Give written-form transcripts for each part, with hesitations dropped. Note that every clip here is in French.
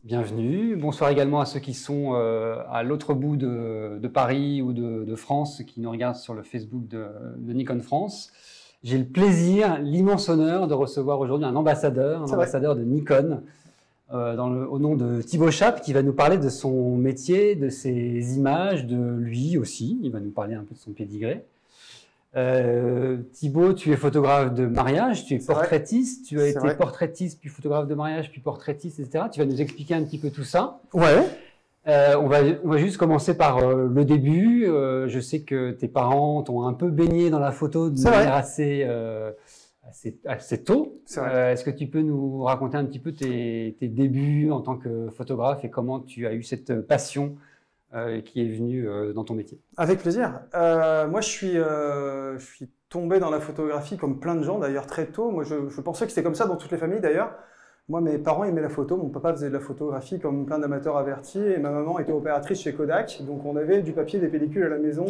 Bienvenue. Bonsoir également à ceux qui sont à l'autre bout de Paris ou de France, qui nous regardent sur le Facebook de Nikon France. J'ai le plaisir, l'immense honneur de recevoir aujourd'hui un ambassadeur de Nikon, au nom de Thibaut Chape, qui va nous parler de son métier, de ses images, de lui aussi. Il va nous parler un peu de son pédigré. Thibaut, tu es photographe de mariage, tu es portraitiste, tu as été portraitiste, puis photographe de mariage, puis portraitiste, etc. Tu vas nous expliquer un petit peu tout ça. Ouais. On va juste commencer par le début. Je sais que tes parents t'ont un peu baigné dans la photo de manière assez tôt. Est-ce que tu peux nous raconter un petit peu tes débuts en tant que photographe et comment tu as eu cette passion qui est venue dans ton métier? Avec plaisir. Moi, je suis tombé dans la photographie comme plein de gens, d'ailleurs, très tôt. Moi, je pensais que c'était comme ça dans toutes les familles, d'ailleurs. Moi, mes parents aimaient la photo. Mon papa faisait de la photographie comme plein d'amateurs avertis et ma maman était opératrice chez Kodak. Donc, on avait du papier, des pellicules à la maison.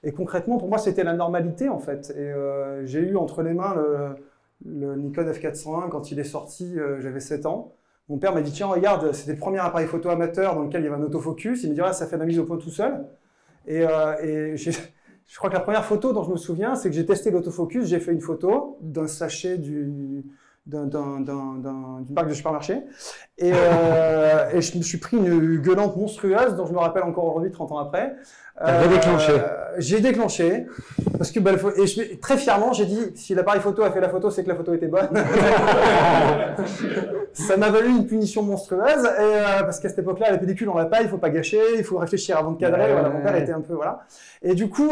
Et concrètement, pour moi, c'était la normalité, en fait. Et j'ai eu entre les mains le Nikon F401 quand il est sorti, j'avais 7 ans. Mon père m'a dit, tiens, regarde, c'était le premier appareil photo amateur dans lequel il y avait un autofocus. Il me dit, ah, ça fait de la mise au point tout seul. Et je crois que la première photo dont je me souviens, c'est que j'ai testé l'autofocus. J'ai fait une photo d'un sachet d'une marque de supermarché. Et je me suis pris une gueulante monstrueuse dont je me rappelle encore aujourd'hui, 30 ans après. T'as déclenché. J'ai déclenché. Parce que, très fièrement, j'ai dit, si l'appareil photo a fait la photo, c'est que la photo était bonne. Ça m'a valu une punition monstrueuse. Parce qu'à cette époque-là, la pellicule, on l'a pas, il faut pas gâcher, il faut réfléchir avant de cadrer. Voilà, mon père était un peu, voilà. Et du coup,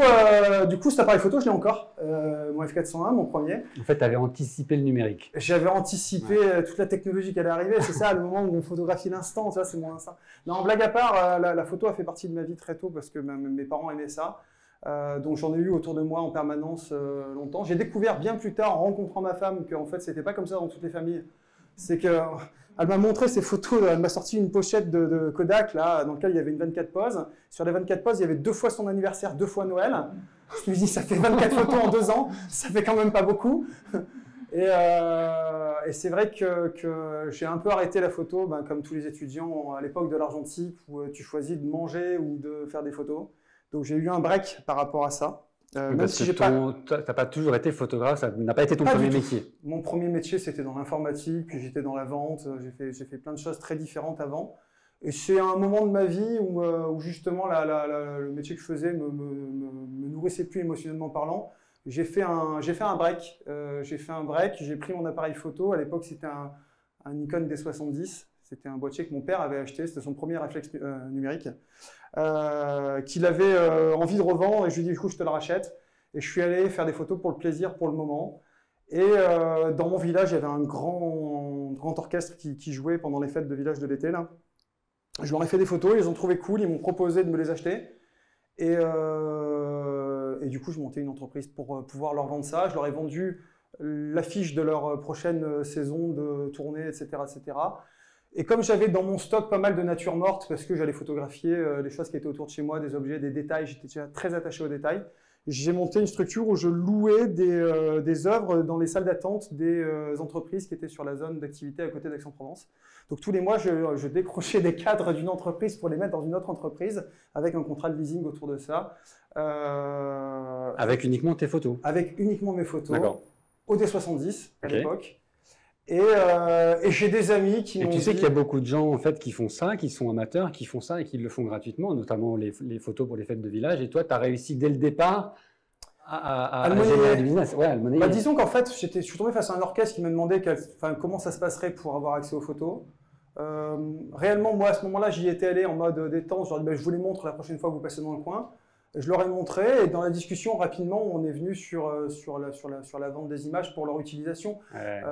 cet appareil photo, je l'ai encore. Mon F401, mon premier. En fait, tu avais anticipé le numérique. J'avais anticipé toute la technologie qui allait arriver. C'est ça, le moment où on photographie l'instant, tu vois, c'est mon instinct. Non, blague à part, la photo a fait partie de ma vie très tôt parce que mes parents aimaient ça. Donc j'en ai eu autour de moi en permanence longtemps. J'ai découvert bien plus tard, en rencontrant ma femme, qu'en fait, c'était pas comme ça dans toutes les familles. C'est que elle m'a montré ces photos, elle m'a sorti une pochette de Kodak, là, dans laquelle il y avait une 24 poses. Sur les 24 poses, il y avait 2 fois son anniversaire, 2 fois Noël. Je me dis, ça fait 24 photos en 2 ans, ça fait quand même pas beaucoup. Et c'est vrai que j'ai un peu arrêté la photo, comme tous les étudiants à l'époque de l'argentique, où tu choisis de manger ou de faire des photos. Donc j'ai eu un break par rapport à ça. Même si tu n'as pas toujours été photographe, ça n'a pas été ton premier métier. Mon premier métier, c'était dans l'informatique, puis j'étais dans la vente, j'ai fait plein de choses très différentes avant. Et c'est un moment de ma vie où justement le métier que je faisais me nourrissait plus émotionnellement parlant. J'ai fait un break. J'ai pris mon appareil photo. À l'époque, c'était un Nikon D70. C'était un boîtier que mon père avait acheté. C'était son premier réflexe numérique. Qu'il avait envie de revendre. Et je lui ai dit, écoute, je te le rachète. Et je suis allé faire des photos pour le plaisir, pour le moment. Et dans mon village, il y avait un grand orchestre qui jouait pendant les fêtes de village de l'été, là. Je leur ai fait des photos. Ils les ont trouvé cool. Ils m'ont proposé de me les acheter. Et du coup, je montais une entreprise pour pouvoir leur vendre ça. Je leur ai vendu l'affiche de leur prochaine saison de tournée, etc., etc. Et comme j'avais dans mon stock pas mal de nature morte, parce que j'allais photographier les choses qui étaient autour de chez moi, des objets, des détails, j'étais déjà très attaché aux détails, j'ai monté une structure où je louais des œuvres dans les salles d'attente des entreprises qui étaient sur la zone d'activité à côté d'Aix-en-Provence. Donc tous les mois, je décrochais des cadres d'une entreprise pour les mettre dans une autre entreprise avec un contrat de leasing autour de ça. Avec uniquement tes photos? Avec uniquement mes photos, au D70 à l'époque. Et j'ai des amis qui m'ont dit... Et tu sais qu'il y a beaucoup de gens en fait, qui font ça, qui sont amateurs, qui font ça et qui le font gratuitement, notamment les photos pour les fêtes de village. Et toi, tu as réussi dès le départ à générer du business. Ouais, disons qu'en fait, je suis tombé face à un orchestre qui me demandait comment ça se passerait pour avoir accès aux photos. Réellement, moi, à ce moment-là, j'y étais allé en mode détente. Je leur ai dit, je vous les montre la prochaine fois que vous passez dans le coin. Je leur ai montré et dans la discussion, rapidement, on est venu sur la vente des images pour leur utilisation. Ouais.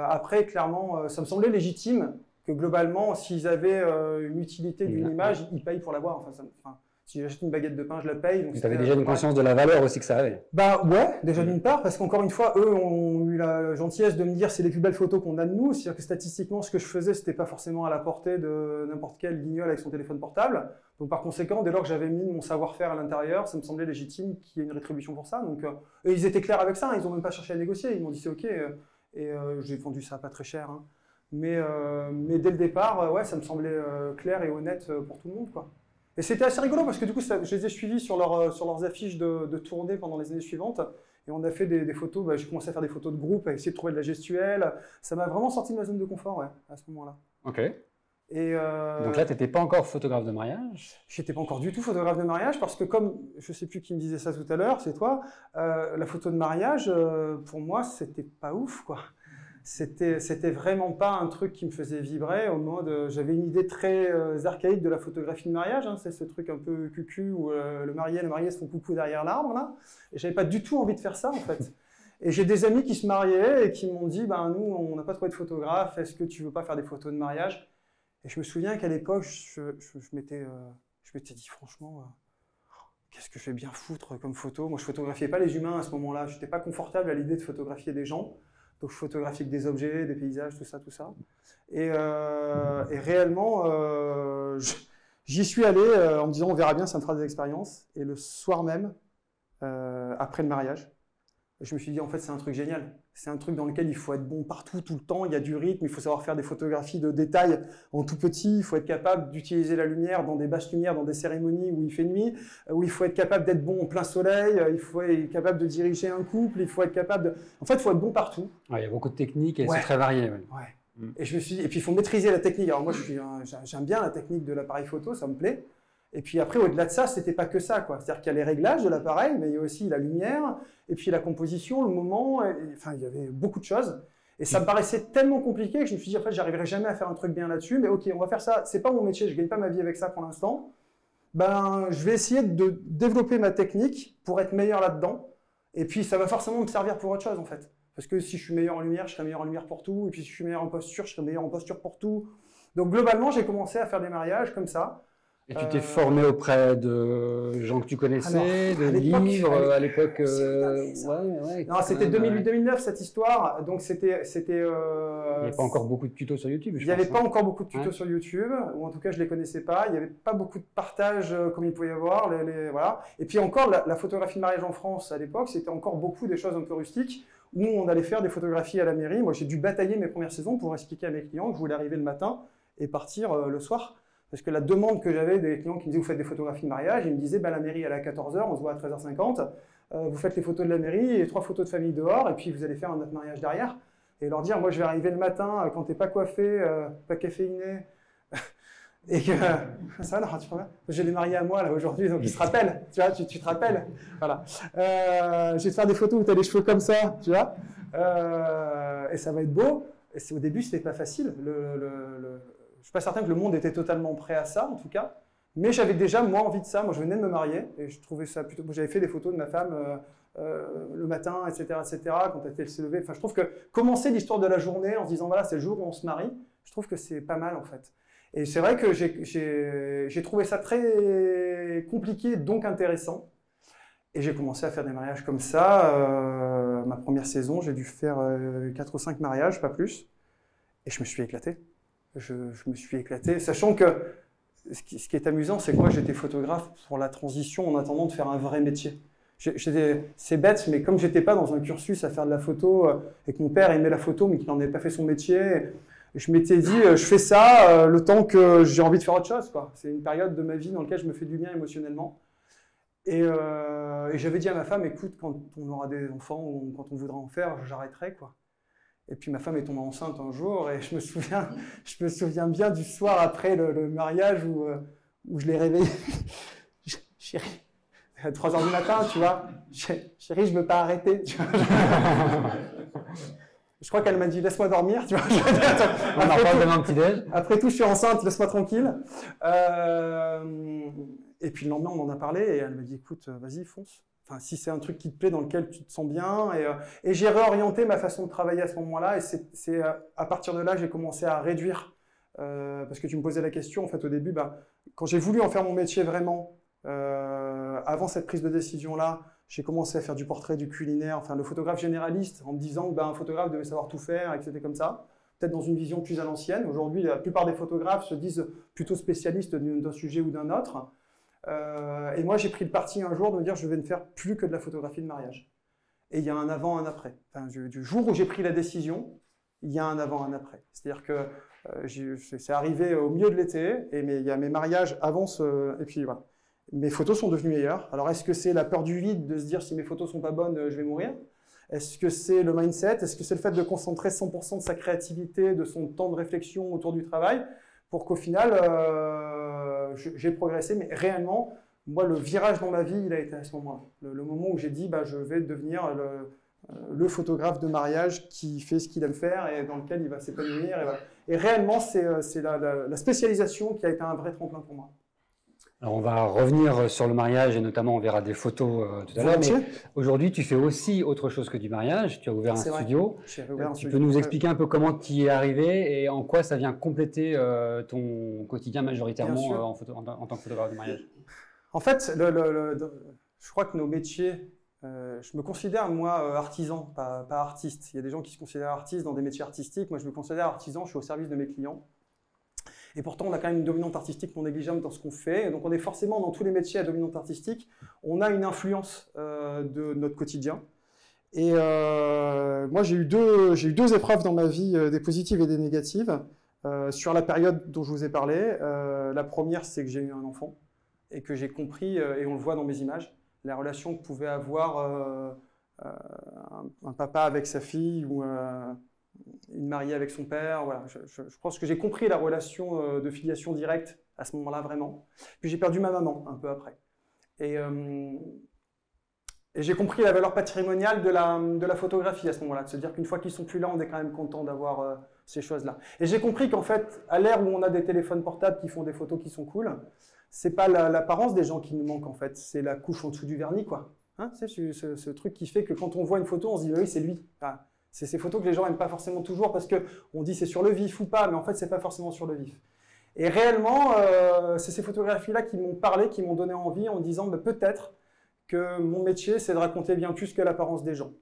Après, clairement, ça me semblait légitime que globalement, s'ils avaient une utilité d'une image, ils payent pour l'avoir. Si j'achète une baguette de pain, je la paye. Tu avais déjà une conscience de la valeur aussi que ça avait. Ouais, déjà d'une part, parce qu'encore une fois, eux ont eu la gentillesse de me dire c'est les plus belles photos qu'on a de nous. C'est-à-dire que statistiquement, ce que je faisais, c'était pas forcément à la portée de n'importe quel guignol avec son téléphone portable. Donc par conséquent, dès lors que j'avais mis mon savoir-faire à l'intérieur, ça me semblait légitime qu'il y ait une rétribution pour ça. Donc, et ils étaient clairs avec ça, ils n'ont même pas cherché à négocier. Ils m'ont dit c'est OK. Et j'ai vendu ça pas très cher. Hein. Mais dès le départ, ouais, ça me semblait clair et honnête pour tout le monde, quoi. Et c'était assez rigolo parce que du coup, je les ai suivis sur leurs affiches de tournée pendant les années suivantes. Et on a fait des photos, j'ai commencé à faire des photos de groupe, à essayer de trouver de la gestuelle. Ça m'a vraiment sorti de ma zone de confort, ouais, à ce moment-là. Ok. Et Donc là, tu n'étais pas encore photographe de mariage? J'étais pas encore du tout photographe de mariage parce que comme, je sais plus qui me disait ça tout à l'heure, c'est toi, la photo de mariage, pour moi, c'était pas ouf, quoi. C'était vraiment pas un truc qui me faisait vibrer au mode, j'avais une idée très archaïque de la photographie de mariage, hein, c'est ce truc un peu cucu où le marié et la mariée se font coucou derrière l'arbre, là. Et j'avais pas du tout envie de faire ça, en fait. Et j'ai des amis qui se mariaient et qui m'ont dit, ben nous, on n'a pas trouvé de photographe, est-ce que tu veux pas faire des photos de mariage? Et je me souviens qu'à l'époque, je m'étais dit, franchement, qu'est-ce que je vais bien foutre comme photo? Moi, je photographiais pas les humains à ce moment-là, je n'étais pas confortable à l'idée de photographier des gens. Donc je photographiais que des objets, des paysages, tout ça, tout ça. Et réellement, j'y suis allé en me disant, on verra bien, ça me fera des expériences. Et le soir même, après le mariage, je me suis dit, en fait, c'est un truc génial. C'est un truc dans lequel il faut être bon partout, tout le temps. Il y a du rythme, il faut savoir faire des photographies de détails en tout petit. Il faut être capable d'utiliser la lumière dans des basses lumières, dans des cérémonies où il fait nuit, où il faut être capable d'être bon en plein soleil, il faut être capable de diriger un couple, il faut être capable de... En fait, il faut être bon partout. Ouais, il y a beaucoup de techniques et c'est très varié. Ouais. Ouais. Et je me suis dit, et puis il faut maîtriser la technique. Alors moi, j'aime bien la technique de l'appareil photo, ça me plaît. Et puis après, au-delà de ça, c'était pas que ça, quoi. C'est-à-dire qu'il y a les réglages de l'appareil, mais il y a aussi la lumière, et puis la composition, le moment, enfin, il y avait beaucoup de choses. Et ça me paraissait tellement compliqué que je me suis dit, en fait, j'arriverai jamais à faire un truc bien là-dessus, mais ok, on va faire ça. C'est pas mon métier, je gagne pas ma vie avec ça pour l'instant. Ben, je vais essayer de développer ma technique pour être meilleur là-dedans. Et puis, ça va forcément me servir pour autre chose, en fait. Parce que si je suis meilleur en lumière, je serai meilleur en lumière pour tout. Et puis, si je suis meilleur en posture, je serai meilleur en posture pour tout. Donc, globalement, j'ai commencé à faire des mariages comme ça. Et tu t'es formé auprès de gens que tu connaissais, de livres à l'époque ouais, non, c'était 2008-2009 cette histoire, donc c'était. Il n'y avait pas encore beaucoup de tutos sur YouTube. Il n'y avait pas encore beaucoup de tutos sur YouTube, ou en tout cas je les connaissais pas. Il n'y avait pas beaucoup de partage comme il pouvait y avoir. Voilà. Et puis encore, la photographie de mariage en France à l'époque, c'était encore beaucoup des choses un peu rustiques où on allait faire des photographies à la mairie. Moi, j'ai dû batailler mes premières saisons pour expliquer à mes clients que je voulais arriver le matin et partir le soir. Parce que la demande que j'avais des clients qui me disaient « vous faites des photographies de mariage », ils me disaient bah, « la mairie elle est à 14h, on se voit à 13h50, vous faites les photos de la mairie et 3 photos de famille dehors et puis vous allez faire un autre mariage derrière ». Et leur dire « moi je vais arriver le matin quand t'es pas coiffé, pas caféiné, et que… ça non, tu vois, j'ai des mariés à moi là aujourd'hui donc ils se rappellent, tu vois, tu te rappelles, voilà. Je vais te faire des photos où tu as les cheveux comme ça, tu vois, et ça va être beau. Et au début c'était pas facile, je ne suis pas certain que le monde était totalement prêt à ça, en tout cas. Mais j'avais déjà, moi, envie de ça. Moi, je venais de me marier et je trouvais ça plutôt... J'avais fait des photos de ma femme le matin, etc., quand elle s'est levée. Enfin, je trouve que commencer l'histoire de la journée en se disant, voilà, c'est le jour où on se marie, je trouve que c'est pas mal, en fait. Et c'est vrai que j'ai trouvé ça très compliqué, donc intéressant. Et j'ai commencé à faire des mariages comme ça. Ma première saison, j'ai dû faire 4 ou 5 mariages, pas plus. Et je me suis éclaté. Je me suis éclaté, sachant que ce qui est amusant, c'est que moi j'étais photographe pour la transition en attendant de faire un vrai métier. C'est bête, mais comme j'étais pas dans un cursus à faire de la photo et que mon père aimait la photo mais qu'il n'en avait pas fait son métier, je m'étais dit je fais ça le temps que j'ai envie de faire autre chose, quoi. C'est une période de ma vie dans laquelle je me fais du bien émotionnellement. Et j'avais dit à ma femme, écoute, quand on aura des enfants ou quand on voudra en faire, j'arrêterai, quoi. Et puis ma femme est tombée enceinte un jour et je me souviens bien du soir après le mariage où je l'ai réveillée. Chérie, à 3h du matin, tu vois, chérie, je veux pas arrêter. Tu vois. Je crois qu'elle m'a dit laisse-moi dormir. Tu vois. On en parle demain petit-déj. Après tout, je suis enceinte, laisse-moi tranquille. Et puis le lendemain, on en a parlé et elle m'a dit écoute, vas-y, fonce. Enfin, si c'est un truc qui te plaît, dans lequel tu te sens bien. Et j'ai réorienté ma façon de travailler à ce moment-là. Et c'est à partir de là que j'ai commencé à réduire. Parce que tu me posais la question, en fait, au début, quand j'ai voulu en faire mon métier vraiment, avant cette prise de décision-là, j'ai commencé à faire du portrait, du culinaire, enfin le photographe généraliste, en me disant que un photographe devait savoir tout faire et que c'était comme ça. Peut-être dans une vision plus à l'ancienne. Aujourd'hui, la plupart des photographes se disent plutôt spécialistes d'un sujet ou d'un autre. Et moi, j'ai pris le parti un jour de me dire je vais ne faire plus que de la photographie de mariage. Et il y a un avant, un après. Enfin, du jour où j'ai pris la décision, il y a un avant, un après. C'est-à-dire que c'est arrivé au milieu de l'été, mais il y a mes mariages avancent, et puis voilà. Mes photos sont devenues meilleures. Alors, est-ce que c'est la peur du vide, de se dire si mes photos sont pas bonnes, je vais mourir? Est-ce que c'est le mindset? Est-ce que c'est le fait de concentrer 100% de sa créativité, de son temps de réflexion autour du travail, pour qu'au final, j'ai progressé? Mais réellement, moi, le virage dans ma vie, il a été à ce moment-là. Le moment où j'ai dit, bah, je vais devenir le photographe de mariage qui fait ce qu'il aime faire et dans lequel il va s'épanouir. Voilà. Et réellement, c'est la spécialisation qui a été un vrai tremplin pour moi. Alors on va revenir sur le mariage et notamment on verra des photos tout à l'heure. Mais aujourd'hui, tu fais aussi autre chose que du mariage. Tu as ouvert un studio. Tu peux nous expliquer un peu comment tu y es arrivé et en quoi ça vient compléter ton quotidien majoritairement en tant que photographe de mariage? En fait, je crois que nos métiers, je me considère moi artisan, pas artiste. Il y a des gens qui se considèrent artistes dans des métiers artistiques. Moi, je me considère artisan, je suis au service de mes clients. Et pourtant, on a quand même une dominante artistique non négligeable dans ce qu'on fait. Donc, on est forcément dans tous les métiers à dominante artistique. On a une influence de notre quotidien. Et moi, j'ai eu deux épreuves dans ma vie, des positives et des négatives, sur la période dont je vous ai parlé. La première, c'est que j'ai eu un enfant et que j'ai compris, et on le voit dans mes images, la relation que pouvait avoir un papa avec sa fille ou une mariée avec son père. Voilà. Je pense que j'ai compris la relation de filiation directe à ce moment-là, vraiment. Puis j'ai perdu ma maman un peu après. Et j'ai compris la valeur patrimoniale de la photographie à ce moment-là, de se dire qu'une fois qu'ils ne sont plus là, on est quand même content d'avoir ces choses-là. Et j'ai compris qu'en fait, à l'ère où on a des téléphones portables qui font des photos qui sont cool, c'est pas l'apparence des gens qui nous manque en fait, c'est la couche en dessous du vernis, quoi. Hein, c'est ce truc qui fait que quand on voit une photo, on se dit oui, c'est lui. Enfin, c'est ces photos que les gens n'aiment pas forcément toujours parce qu'on dit c'est sur le vif ou pas, mais en fait, c'est pas forcément sur le vif. Et réellement, c'est ces photographies-là qui m'ont parlé, qui m'ont donné envie en me disant bah, peut-être que mon métier, c'est de raconter bien plus que l'apparence des gens.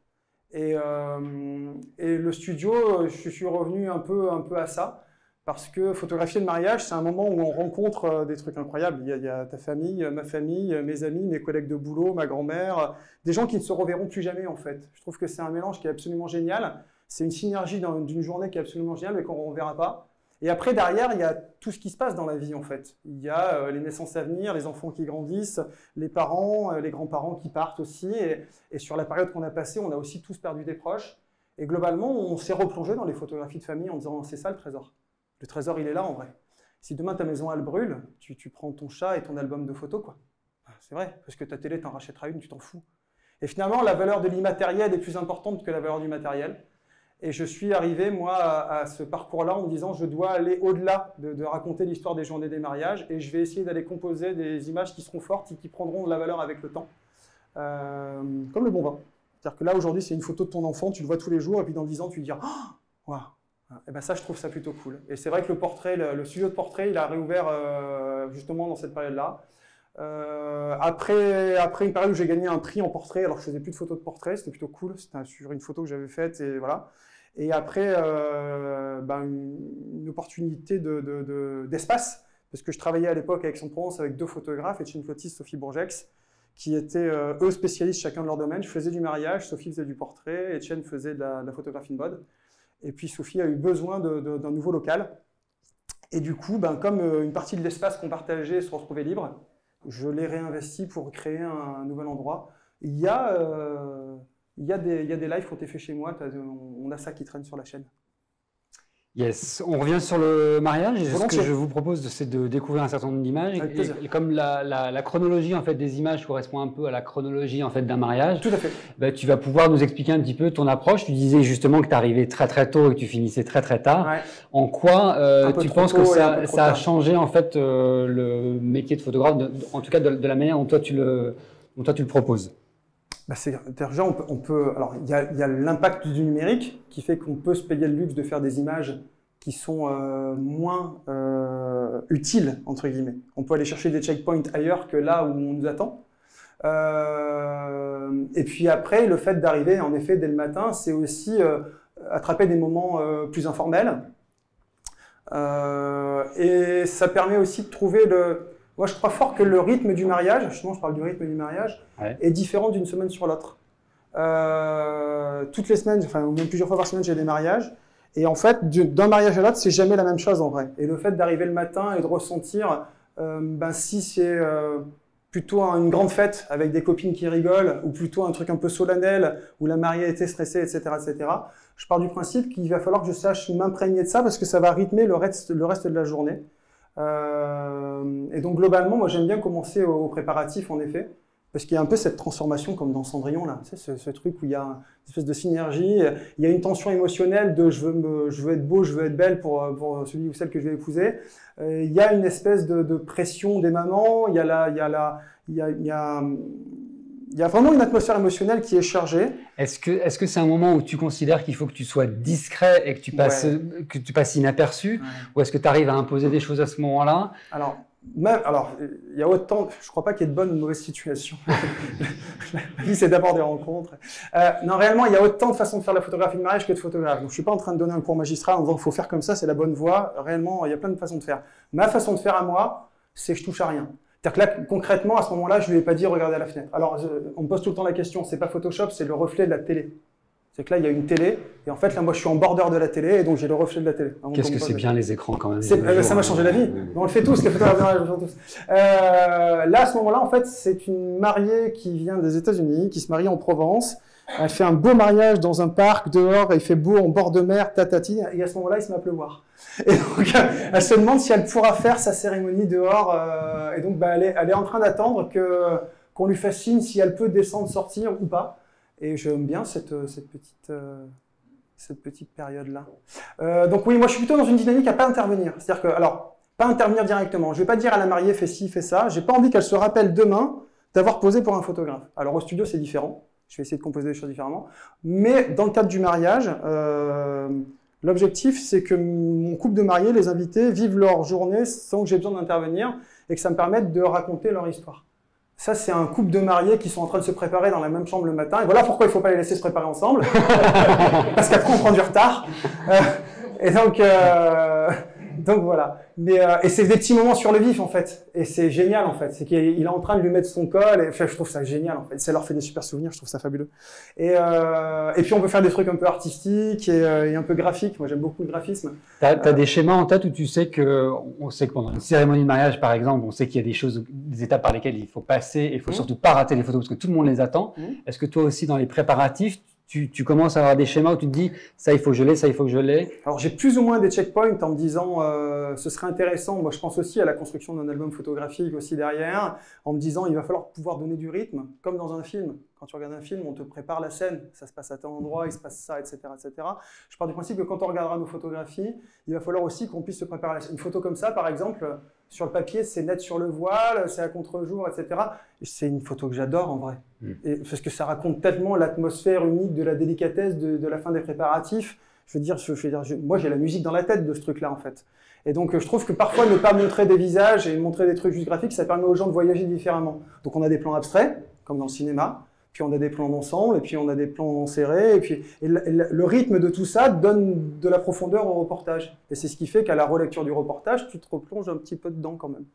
Et le studio, je suis revenu un peu à ça. Parce que photographier le mariage, c'est un moment où on rencontre des trucs incroyables. Il y a ta famille, ma famille, mes amis, mes collègues de boulot, ma grand-mère, des gens qui ne se reverront plus jamais en fait. Je trouve que c'est un mélange qui est absolument génial. C'est une synergie d'une journée qui est absolument géniale mais qu'on ne reverra pas. Et après, derrière, il y a tout ce qui se passe dans la vie en fait. Il y a les naissances à venir, les enfants qui grandissent, les parents, les grands-parents qui partent aussi. Et sur la période qu'on a passée, on a aussi tous perdu des proches. Et globalement, on s'est replongé dans les photographies de famille en disant c'est ça le trésor. Le trésor, il est là en vrai. Si demain ta maison elle brûle, tu prends ton chat et ton album de photos, quoi. C'est vrai, parce que ta télé, t'en rachèteras une, tu t'en fous. Et finalement, la valeur de l'immatériel est plus importante que la valeur du matériel. Et je suis arrivé, moi, à ce parcours-là en me disant je dois aller au-delà de raconter l'histoire des journées des mariages et je vais essayer d'aller composer des images qui seront fortes et qui prendront de la valeur avec le temps. Comme le bon vin. C'est-à-dire que là, aujourd'hui, c'est une photo de ton enfant, tu le vois tous les jours, et puis dans 10 ans, tu te dis oh, wow. Et ben ça, je trouve ça plutôt cool. Et c'est vrai que le portrait, le studio de portrait, il a réouvert justement dans cette période-là. Après une période où j'ai gagné un prix en portrait, alors je faisais plus de photos de portrait, c'était plutôt cool. C'était sur une photo que j'avais faite et voilà. Et après, une opportunité d'espace, parce que je travaillais à l'époque avec Aix-en-Provence avec deux photographes, Etienne Flotis, Sophie Bourgex, qui étaient eux spécialistes chacun de leur domaine. Je faisais du mariage, Sophie faisait du portrait, Etienne faisait de la photographie in mode. Et puis Sophie a eu besoin d'un nouveau local. Et du coup, comme une partie de l'espace qu'on partageait se retrouvait libre, je l'ai réinvesti pour créer un nouvel endroit. Il y a des lives qui ont été faits chez moi, on a ça qui traîne sur la chaîne. Yes, on revient sur le mariage. Et ce que je vous propose, c'est de découvrir un certain nombre d'images. Et comme la chronologie en fait, des images correspond un peu à la chronologie en fait, d'un mariage, tout à fait. Tu vas pouvoir nous expliquer un petit peu ton approche. Tu disais justement que tu arrivais très très tôt et que tu finissais très très tard. Ouais. En quoi tu penses que ça a changé en fait, le métier de photographe, en tout cas de la manière dont toi tu le proposes? Déjà, alors, il y a l'impact du numérique qui fait qu'on peut se payer le luxe de faire des images qui sont moins utiles, entre guillemets. On peut aller chercher des checkpoints ailleurs que là où on nous attend. Et puis après, le fait d'arriver, en effet, dès le matin, c'est aussi attraper des moments plus informels. Et ça permet aussi de trouver Moi, je crois fort que le rythme du mariage, justement, je parle du rythme du mariage, est différent d'une semaine sur l'autre. Toutes les semaines, enfin, même plusieurs fois par semaine, j'ai des mariages. Et en fait, d'un mariage à l'autre, c'est jamais la même chose en vrai. Et le fait d'arriver le matin et de ressentir, si c'est plutôt une grande fête avec des copines qui rigolent, ou plutôt un truc un peu solennel, où la mariée était stressée, etc., etc., je pars du principe qu'il va falloir que je sache m'imprégner de ça, parce que ça va rythmer le reste de la journée. Et donc globalement, moi j'aime bien commencer au préparatif en effet, parce qu'il y a un peu cette transformation comme dans Cendrillon là, tu sais, ce truc où il y a une espèce de synergie, il y a une tension émotionnelle de je veux être beau, je veux être belle pour celui ou celle que je vais épouser. Il y a une espèce de pression des mamans, il y a vraiment une atmosphère émotionnelle qui est chargée. Est-ce que c'est un moment où tu considères qu'il faut que tu sois discret et que tu passes inaperçu, ou est-ce que tu arrives à imposer des choses à ce moment-là? Alors, il y a autant, je crois pas qu'il y ait de bonnes ou de mauvaises situations. La vie, c'est d'abord des rencontres. Non, réellement, il y a autant de façons de faire la photographie de mariage que de photographe. Donc, je suis pas en train de donner un cours magistral en disant qu'il faut faire comme ça, c'est la bonne voie. Réellement, il y a plein de façons de faire. Ma façon de faire à moi, c'est que je touche à rien. C'est-à-dire que là, concrètement, à ce moment-là, je lui ai pas dit regardez à la fenêtre. Alors, on me pose tout le temps la question, c'est pas Photoshop, c'est le reflet de la télé. C'est que là, il y a une télé, et en fait, là, moi, je suis en border de la télé, et donc j'ai le reflet de la télé. Qu'est-ce que c'est bien les écrans quand même. Ça m'a changé la vie. On le fait tous, les photographes de mariage, on le fait tous. Là, à ce moment-là, en fait, c'est une mariée qui vient des États-Unis, qui se marie en Provence. Elle fait un beau mariage dans un parc, dehors, il fait beau, en bord de mer, tatati, et à ce moment-là, il se met à pleuvoir. Et donc, elle se demande si elle pourra faire sa cérémonie dehors, et donc, elle est en train d'attendre qu'on lui fasse signe si elle peut descendre, sortir ou pas. Et j'aime bien cette petite période-là. Donc oui, moi je suis plutôt dans une dynamique à pas intervenir. C'est-à-dire que, alors, pas intervenir directement. Je vais pas dire à la mariée fais ci, fais ça. J'ai pas envie qu'elle se rappelle demain d'avoir posé pour un photographe. Alors au studio c'est différent. Je vais essayer de composer les choses différemment. Mais dans le cadre du mariage, l'objectif c'est que mon couple de mariés, les invités, vivent leur journée sans que j'ai besoin d'intervenir et que ça me permette de raconter leur histoire. Ça, c'est un couple de mariés qui sont en train de se préparer dans la même chambre le matin. Et voilà pourquoi il ne faut pas les laisser se préparer ensemble. Parce qu'après, on prend du retard. Et donc voilà. Et c'est des petits moments sur le vif, en fait. Et c'est génial, en fait. C'est qu'il est en train de lui mettre son col. Et enfin, je trouve ça génial, en fait. Ça leur fait des super souvenirs. Je trouve ça fabuleux. Et puis, on peut faire des trucs un peu artistiques et un peu graphiques. Moi, j'aime beaucoup le graphisme. T'as des schémas en tête où tu sais on sait que pendant une cérémonie de mariage, par exemple, on sait qu'il y a des étapes par lesquelles il faut passer et il faut surtout pas rater les photos parce que tout le monde les attend. Est-ce que toi aussi, dans les préparatifs, tu commences à avoir des schémas où tu te dis ça il faut que je l'ai, ça il faut que je l'ai? Alors j'ai plus ou moins des checkpoints en me disant ce serait intéressant. Moi je pense aussi à la construction d'un album photographique aussi derrière, en me disant il va falloir pouvoir donner du rythme, comme dans un film. Quand tu regardes un film, on te prépare la scène, ça se passe à tel endroit, il se passe ça, etc., etc. Je pars du principe que quand on regardera nos photographies, il va falloir aussi qu'on puisse se préparer. Une photo comme ça, par exemple, sur le papier, c'est net sur le voile, c'est à contre-jour, etc. C'est une photo que j'adore en vrai. Parce que ça raconte tellement l'atmosphère unique de la délicatesse de la fin des préparatifs. Moi j'ai la musique dans la tête de ce truc-là en fait. Et donc je trouve que parfois ne pas montrer des visages et montrer des trucs juste graphiques, ça permet aux gens de voyager différemment. Donc on a des plans abstraits, comme dans le cinéma, puis on a des plans d'ensemble, et puis on a des plans serrés, et le rythme de tout ça donne de la profondeur au reportage. Et c'est ce qui fait qu'à la relecture du reportage, tu te replonges un petit peu dedans quand même.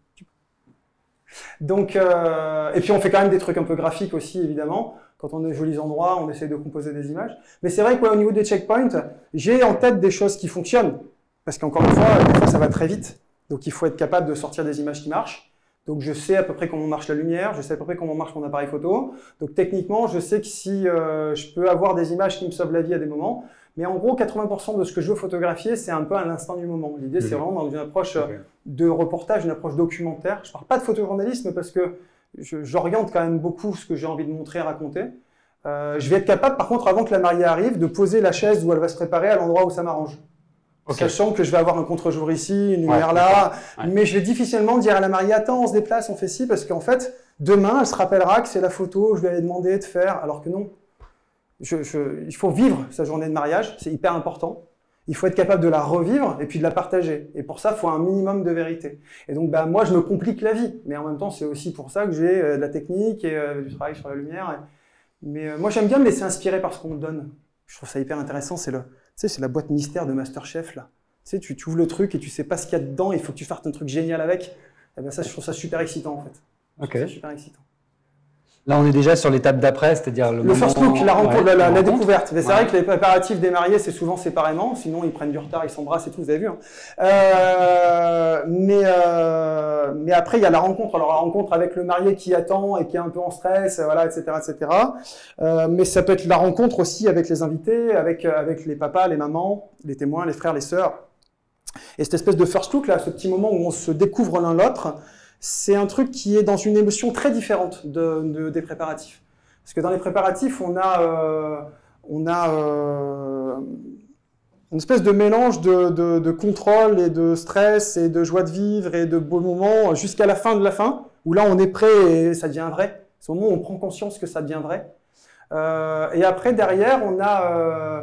Donc, et puis on fait quand même des trucs un peu graphiques aussi, évidemment. Quand on a de jolis endroits, on essaie de composer des images. Mais c'est vrai qu'au niveau des checkpoints, j'ai en tête des choses qui fonctionnent. Parce qu'encore une fois, des fois ça va très vite. Donc il faut être capable de sortir des images qui marchent. Donc je sais à peu près comment marche la lumière, je sais à peu près comment marche mon appareil photo. Donc techniquement, je sais que si je peux avoir des images qui me sauvent la vie à des moments. Mais en gros, 80% de ce que je veux photographier, c'est un peu à l'instant du moment. L'idée, c'est vraiment dans une approche de reportage, une approche documentaire. Je ne parle pas de photojournalisme parce que j'oriente quand même beaucoup ce que j'ai envie de montrer, raconter. Je vais être capable, par contre, avant que la mariée arrive, de poser la chaise où elle va se préparer à l'endroit où ça m'arrange. Sachant que je vais avoir un contre-jour ici, une lumière là, mais je vais difficilement dire à la mariée, attends, on se déplace, on fait ci, parce qu'en fait, demain, elle se rappellera que c'est la photo, je lui avais demandé de faire, alors que non. Il faut vivre sa journée de mariage, c'est hyper important. Il faut être capable de la revivre et puis de la partager. Et pour ça, il faut un minimum de vérité. Et donc, moi, je me complique la vie. Mais en même temps, c'est aussi pour ça que j'ai de la technique et du travail sur la lumière. Mais moi, j'aime bien me laisser inspirer par ce qu'on me donne. Je trouve ça hyper intéressant. C'est la boîte mystère de MasterChef, là. Tu sais, tu ouvres le truc et tu sais pas ce qu'il y a dedans. Il faut que tu fasses un truc génial avec. Et ben ça, je trouve ça super excitant, en fait. Ok. C'est super excitant. Là, on est déjà sur l'étape d'après, c'est-à-dire le first moment... look, la rencontre, ouais, la rencontre. découverte. Mais c'est Ouais. vrai que les préparatifs des mariés, c'est souvent séparément, sinon ils prennent du retard, ils s'embrassent et tout, vous avez vu. Hein. Mais après, il y a la rencontre. Alors la rencontre avec le marié qui attend et qui est un peu en stress, voilà, etc., etc. Mais ça peut être la rencontre aussi avec les invités, avec les papas, les mamans, les témoins, les frères, les sœurs. Et cette espèce de first look là, ce petit moment où on se découvre l'un l'autre, c'est un truc qui est dans une émotion très différente des préparatifs. Parce que dans les préparatifs, on a une espèce de mélange de contrôle et de stress et de joie de vivre et de beaux moments jusqu'à la fin de la fin, où là on est prêt et ça devient vrai. C'est au moment où on prend conscience que ça devient vrai. Et après, derrière, on a...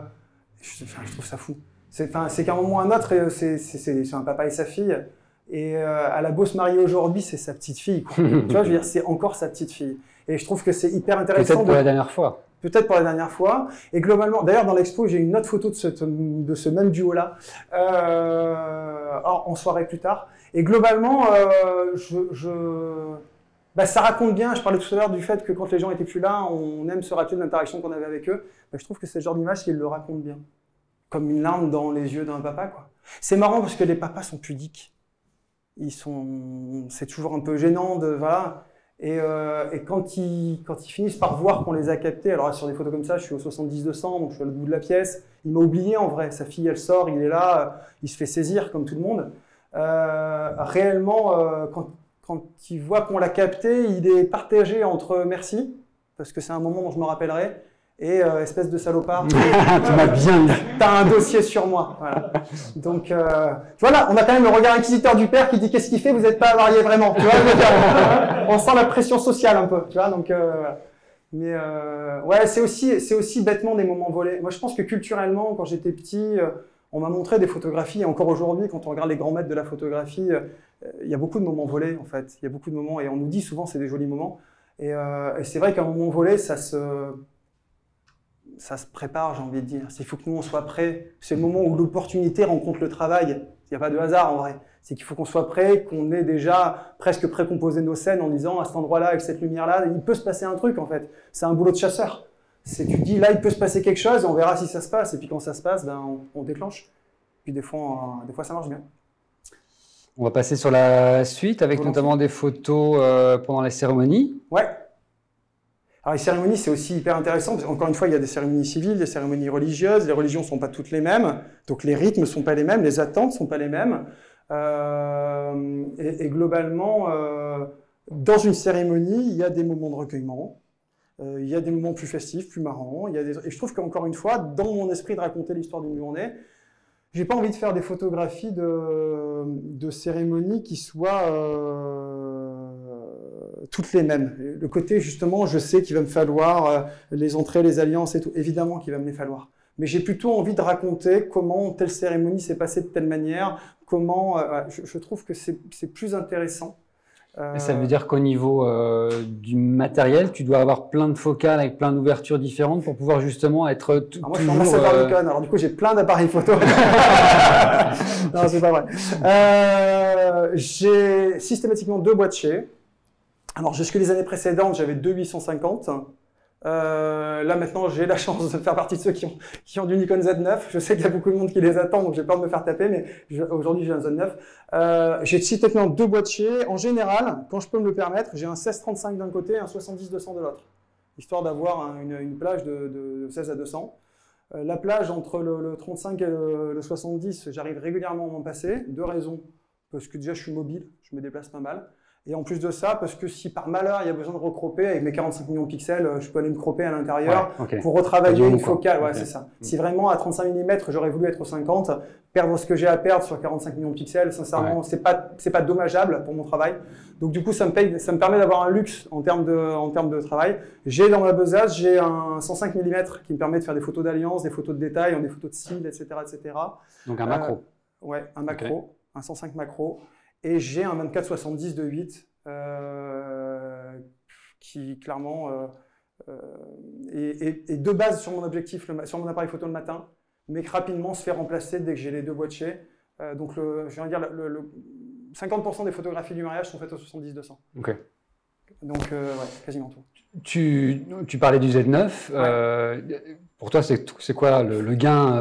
je trouve ça fou. C'est qu'à un moment ou à un autre, c'est un papa et sa fille. Et elle a beau se marier aujourd'hui, c'est sa petite fille. Quoi. Tu vois, je veux dire, c'est encore sa petite fille. Et je trouve que c'est hyper intéressant. Peut-être pour la dernière fois. Peut-être pour la dernière fois. Et globalement, d'ailleurs, dans l'expo, j'ai une autre photo de ce même duo-là, en soirée plus tard. Et globalement, ça raconte bien. Je parlais tout à l'heure du fait que quand les gens étaient plus là, on aime se rappeler de l'interaction qu'on avait avec eux. Je trouve que c'est le genre d'image qui le raconte bien. Comme une larme dans les yeux d'un papa, quoi. C'est marrant parce que les papas sont pudiques. C'est toujours un peu gênant de, voilà. Et quand ils finissent par voir qu'on les a captés, alors sur des photos comme ça, je suis au 70-200, donc je suis à l'autre bout de la pièce, il m'a oublié en vrai, sa fille elle sort, il est là, il se fait saisir comme tout le monde. Réellement, quand il voit qu'on l'a capté, il est partagé entre merci, parce que c'est un moment dont je me rappellerai, et espèce de salopard, tu m'as bien eu. T'as un dossier sur moi. Voilà. Donc, tu vois là, on a quand même le regard inquisiteur du père qui dit qu'est-ce qu'il fait, vous n'êtes pas marié vraiment. Tu vois, on sent la pression sociale un peu. Tu vois, donc, mais ouais, c'est aussi bêtement des moments volés. Moi, je pense que culturellement, quand j'étais petit, on m'a montré des photographies, et encore aujourd'hui, quand on regarde les grands maîtres de la photographie, il y a beaucoup de moments volés en fait. Il y a beaucoup de moments, et on nous dit souvent c'est des jolis moments. Et c'est vrai qu'un moment volé, ça se prépare, j'ai envie de dire. Il faut que nous, on soit prêts. C'est le moment où l'opportunité rencontre le travail. Il n'y a pas de hasard, en vrai. C'est qu'il faut qu'on soit prêts, qu'on ait déjà presque précomposé nos scènes en disant, à cet endroit-là, avec cette lumière-là, il peut se passer un truc, en fait. C'est un boulot de chasseur. Tu te dis, là, il peut se passer quelque chose, et on verra si ça se passe. Et puis, quand ça se passe, on déclenche. Puis, des fois, ça marche bien. On va passer sur la suite, avec notamment des photos pendant les cérémonies. Ouais. Alors les cérémonies, c'est aussi hyper intéressant, parce qu'encore une fois, il y a des cérémonies civiles, des cérémonies religieuses, les religions ne sont pas toutes les mêmes, donc les rythmes ne sont pas les mêmes, les attentes ne sont pas les mêmes. Et globalement, dans une cérémonie, il y a des moments de recueillement, il y a des moments plus festifs, plus marrants, et je trouve qu'encore une fois, dans mon esprit de raconter l'histoire d'une journée, j'ai pas envie de faire des photographies de cérémonies qui soient toutes les mêmes. Le côté, justement, je sais qu'il va me falloir les entrées, les alliances et tout. Évidemment qu'il va me les falloir. Mais j'ai plutôt envie de raconter comment telle cérémonie s'est passée de telle manière, comment... je trouve que c'est plus intéressant. Et ça veut dire qu'au niveau du matériel, tu dois avoir plein de focales avec plein d'ouvertures différentes pour pouvoir justement être alors moi, je suis ambassadeur Nikon, alors du coup, j'ai plein d'appareils photo. Non, c'est pas vrai. J'ai systématiquement 2 boîtiers. Alors, jusque les années précédentes, j'avais 2 850. Là, maintenant, j'ai la chance de faire partie de ceux qui ont du Nikon Z9. Je sais qu'il y a beaucoup de monde qui les attend, donc j'ai peur de me faire taper, mais aujourd'hui, j'ai un Z9. J'ai systématiquement 2 boîtiers. En général, quand je peux me le permettre, j'ai un 16-35 d'un côté et un 70-200 de l'autre, histoire d'avoir une plage de 16 à 200. La plage entre le 35 et le 70, j'arrive régulièrement à m'en passer. 2 raisons. Parce que déjà, je suis mobile, je me déplace pas mal. Et en plus de ça, parce que si par malheur il y a besoin de recropper, avec mes 45 millions de pixels, je peux aller me cropper à l'intérieur pour retravailler une focale. Ouais, c'est ça. Si vraiment à 35 mm, j'aurais voulu être au 50, perdre ce que j'ai à perdre sur 45 millions de pixels, sincèrement, c'est pas dommageable pour mon travail. Donc du coup, ça me permet d'avoir un luxe en termes de travail. J'ai dans ma besace, j'ai un 105 mm qui me permet de faire des photos d'alliance, des photos de détail, des photos de cils, etc., etc. Donc un macro. Ouais, un macro, un 105 macro. Et j'ai un 24-70 de 8 qui clairement est de base sur mon objectif, sur mon appareil photo le matin, mais qui rapidement se fait remplacer dès que j'ai les 2 boîtiers. Donc je viens de dire, 50% des photographies du mariage sont faites au 70-200. Okay. Donc, ouais, quasiment tout. Tu parlais du Z9. Pour toi, c'est quoi le gain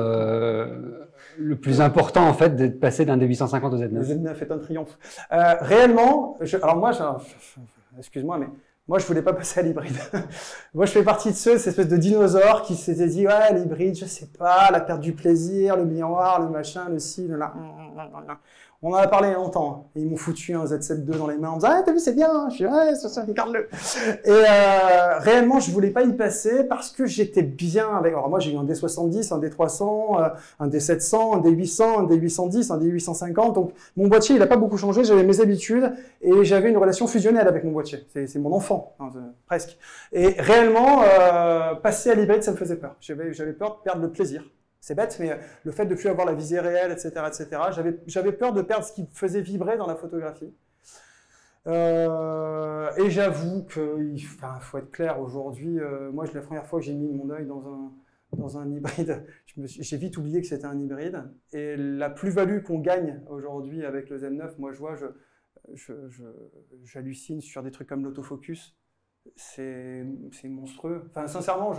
le plus important, en fait, d'être passé d'un D850 au Z9? Le Z9 est un triomphe. Réellement, alors moi, excuse-moi, mais moi, je voulais pas passer à l'hybride. Moi, je fais partie de ceux, cette espèce de dinosaures qui s'étaient dit, ouais, l'hybride, je sais pas, la perte du plaisir, le miroir, le machin, le ci, le là. On en a parlé longtemps. Et ils m'ont foutu un Z7 II dans les mains en me disant, ah, t'as vu, c'est bien. Je dis, ouais, ça, regarde-le. Et réellement, je voulais pas y passer parce que j'étais bien avec. Alors moi, j'ai eu un D70, un D300, un D700, un D800, un D810, un D850. Donc mon boîtier, il a pas beaucoup changé. J'avais mes habitudes et j'avais une relation fusionnelle avec mon boîtier. C'est mon enfant, hein, presque. Et réellement, passer à l'hybride, ça me faisait peur. J'avais peur de perdre le plaisir. C'est bête, mais le fait de ne plus avoir la visée réelle, etc., j'avais peur de perdre ce qui me faisait vibrer dans la photographie. Et j'avoue qu'il faut être clair aujourd'hui. Moi, la première fois que j'ai mis mon œil dans un hybride, j'ai vite oublié que c'était un hybride. Et la plus-value qu'on gagne aujourd'hui avec le Z9, moi, je vois, j'hallucine sur des trucs comme l'autofocus. C'est monstrueux. Enfin, sincèrement,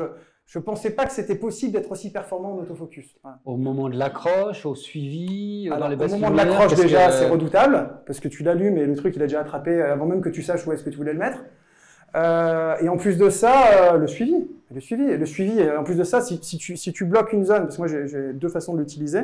je pensais pas que c'était possible d'être aussi performant en autofocus. Voilà. Au moment de l'accroche, au suivi, alors, dans les basses au moment de l'accroche, déjà, c'est redoutable, parce que tu l'allumes et le truc, il a déjà attrapé avant même que tu saches où est-ce que tu voulais le mettre. Et en plus de ça, le suivi. En plus de ça, si tu bloques une zone, parce que moi, j'ai deux façons de l'utiliser.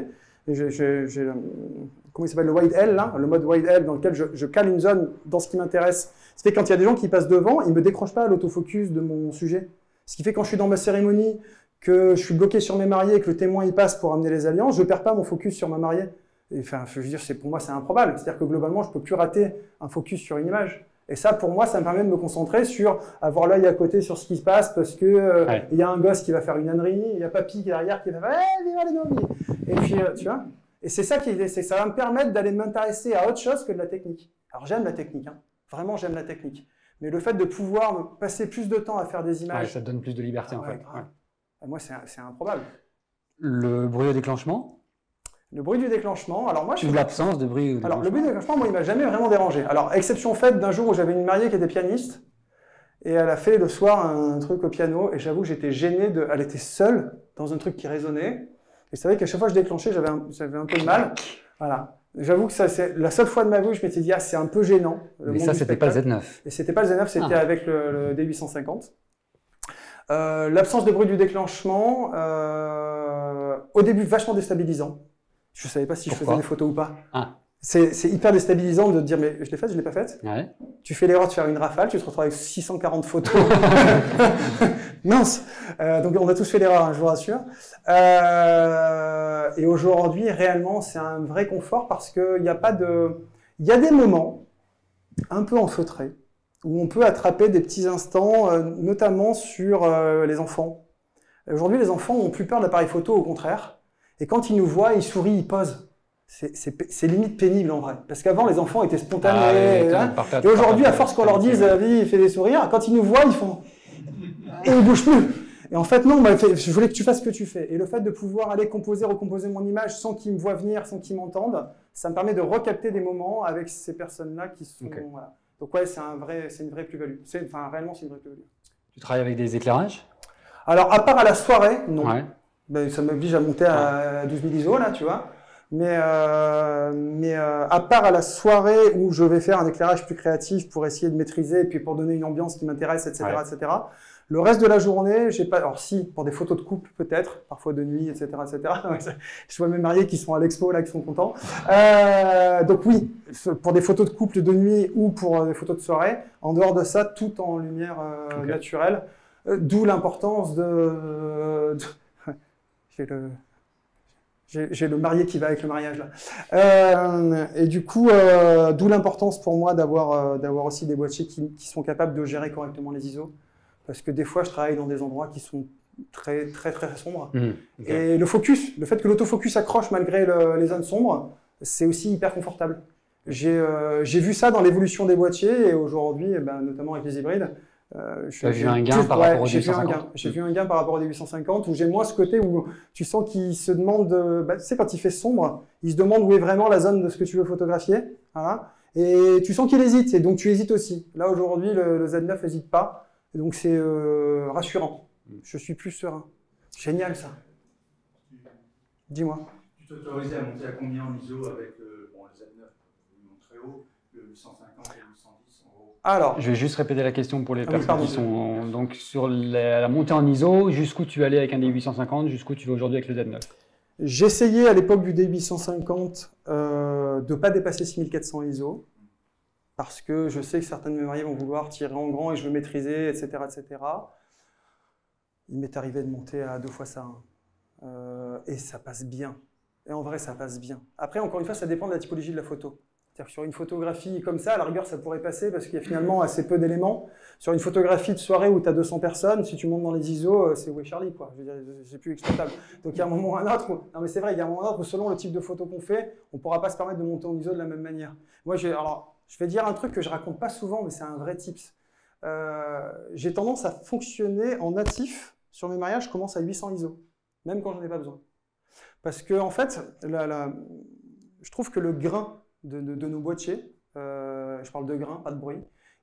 Comment il s'appelle, le wide L, là, le mode wide L, dans lequel je cale une zone dans ce qui m'intéresse. Ce qui fait quand il y a des gens qui passent devant, ils ne me décrochent pas l'autofocus de mon sujet. Ce qui fait quand je suis dans ma cérémonie, que je suis bloqué sur mes mariés et que le témoin il passe pour amener les alliances, je ne perds pas mon focus sur ma mariée. Et, enfin, je veux dire, pour moi, c'est improbable. C'est-à-dire que globalement, je ne peux plus rater un focus sur une image. Et ça, pour moi, ça me permet de me concentrer sur avoir l'œil à côté sur ce qui se passe parce que il y a un gosse qui va faire une ânerie, il y a papy qui est derrière qui va faire « vive les noms !» Et puis, tu vois, et c'est ça ça va me permettre d'aller m'intéresser à autre chose que de la technique. Alors, j'aime la technique, hein. Vraiment, j'aime la technique. Mais le fait de pouvoir me passer plus de temps à faire des images… ça te donne plus de liberté, en fait. Ouais. Moi, c'est improbable. Le bruit au déclenchement? Le bruit du déclenchement, alors moi… Ou l'absence de bruit au déclenchement? Alors, le bruit du déclenchement, moi, il m'a jamais vraiment dérangé. Alors, exception faite d'un jour où j'avais une mariée qui était pianiste, et elle a fait le soir un truc au piano, et j'avoue que j'étais gêné elle était seule dans un truc qui résonnait, et c'est vrai qu'à chaque fois que je déclenchais, j'avais un peu de mal. Voilà. J'avoue que ça, c'est la seule fois de ma vie où je m'étais dit, ah, c'est un peu gênant. Mais ça, c'était pas le Z9. Et c'était pas le Z9, c'était avec le D850. L'absence de bruit du déclenchement, au début, vachement déstabilisant. Je savais pas si je faisais des photos ou pas. C'est hyper déstabilisant de te dire, mais je l'ai faite, je l'ai pas faite. Ouais. Tu fais l'erreur de faire une rafale, tu te retrouves avec 640 photos. Mince. Donc on a tous fait l'erreur, hein, je vous rassure. Et aujourd'hui, réellement, c'est un vrai confort parce que il y a des moments un peu enfeutrés où on peut attraper des petits instants, notamment sur les enfants. Aujourd'hui, les enfants ont plus peur de l'appareil photo, au contraire. Et quand ils nous voient, ils sourient, ils posent. C'est limite pénible en vrai. Parce qu'avant, les enfants étaient spontanés. Et aujourd'hui, à force qu'on leur dise, vie, fais des sourires, quand ils nous voient, ils font. Et ils bougent plus. Et en fait, non, je voulais que tu fasses ce que tu fais. Et le fait de pouvoir aller recomposer mon image sans qu'ils me voient venir, sans qu'ils m'entendent, ça me permet de recapter des moments avec ces personnes-là qui sont. Okay. Voilà. Donc, ouais, c'est une vraie plus-value. Réellement, c'est une vraie plus-value. Tu travailles avec des éclairages? Alors, à part à la soirée, non. Ouais. Ben, ça m'oblige à monter à 12 000 ISO, là, tu vois. Mais à part à la soirée où je vais faire un éclairage plus créatif pour essayer de maîtriser et puis pour donner une ambiance qui m'intéresse, etc., etc. Le reste de la journée, j'ai pas. Alors si, pour des photos de couple peut-être, parfois de nuit, etc., etc. Je vois mes mariés qui sont à l'expo là, qui sont contents. Donc oui, pour des photos de couple de nuit ou pour des photos de soirée. En dehors de ça, tout en lumière naturelle. D'où l'importance de J'ai le marié qui va avec le mariage là. Et du coup, d'où l'importance pour moi d'avoir aussi des boîtiers qui sont capables de gérer correctement les ISO. Parce que des fois, je travaille dans des endroits qui sont très sombres. Et le focus, le fait que l'autofocus accroche malgré les zones sombres, c'est aussi hyper confortable. J'ai vu ça dans l'évolution des boîtiers et aujourd'hui, notamment avec les hybrides, j'ai vu un gain par rapport au D850. J'ai vu un gain par rapport au D850 où j'ai moins ce côté où tu sens qu'il se demande, tu sais, quand il fait sombre, il se demande où est vraiment la zone de ce que tu veux photographier. Voilà. Et tu sens qu'il hésite, et donc tu hésites aussi. Là, aujourd'hui, le Z9 n'hésite pas, et donc c'est rassurant. Je suis plus serein. Génial, ça. Dis-moi. Tu t'autorisais à monter à combien en ISO avec le Z9, très haut, le 850 et le 810 en haut? Alors, Je vais juste répéter la question pour les personnes pardon. qui sont donc sur la montée en ISO. Jusqu'où tu allais avec un D850, jusqu'où tu vas aujourd'hui avec le Z9? J'essayais à l'époque du D850 de ne pas dépasser 6400 ISO, parce que je sais que certains de mes mariés vont vouloir tirer en grand et je veux maîtriser, etc. etc. Il m'est arrivé de monter à 2 fois ça. Et ça passe bien. Et en vrai, ça passe bien. Après, encore une fois, ça dépend de la typologie de la photo. C'est-à-dire que sur une photographie comme ça, à la rigueur, ça pourrait passer parce qu'il y a finalement assez peu d'éléments. Sur une photographie de soirée où tu as 200 personnes, si tu montes dans les ISO, c'est où est Charlie, quoi. Je veux dire, c'est plus exploitable. Donc il y a un moment ou un autre où... Non mais c'est vrai, il y a un moment ou un autre où selon le type de photo qu'on fait, on ne pourra pas se permettre de monter en ISO de la même manière. Moi, alors, je vais dire un truc que je raconte pas souvent, mais c'est un vrai tips. J'ai tendance à fonctionner en natif. Sur mes mariages, je commence à 800 ISO, même quand j'en ai pas besoin. Parce que, en fait, je trouve que le grain de nos boîtiers, je parle de grain, pas de bruit,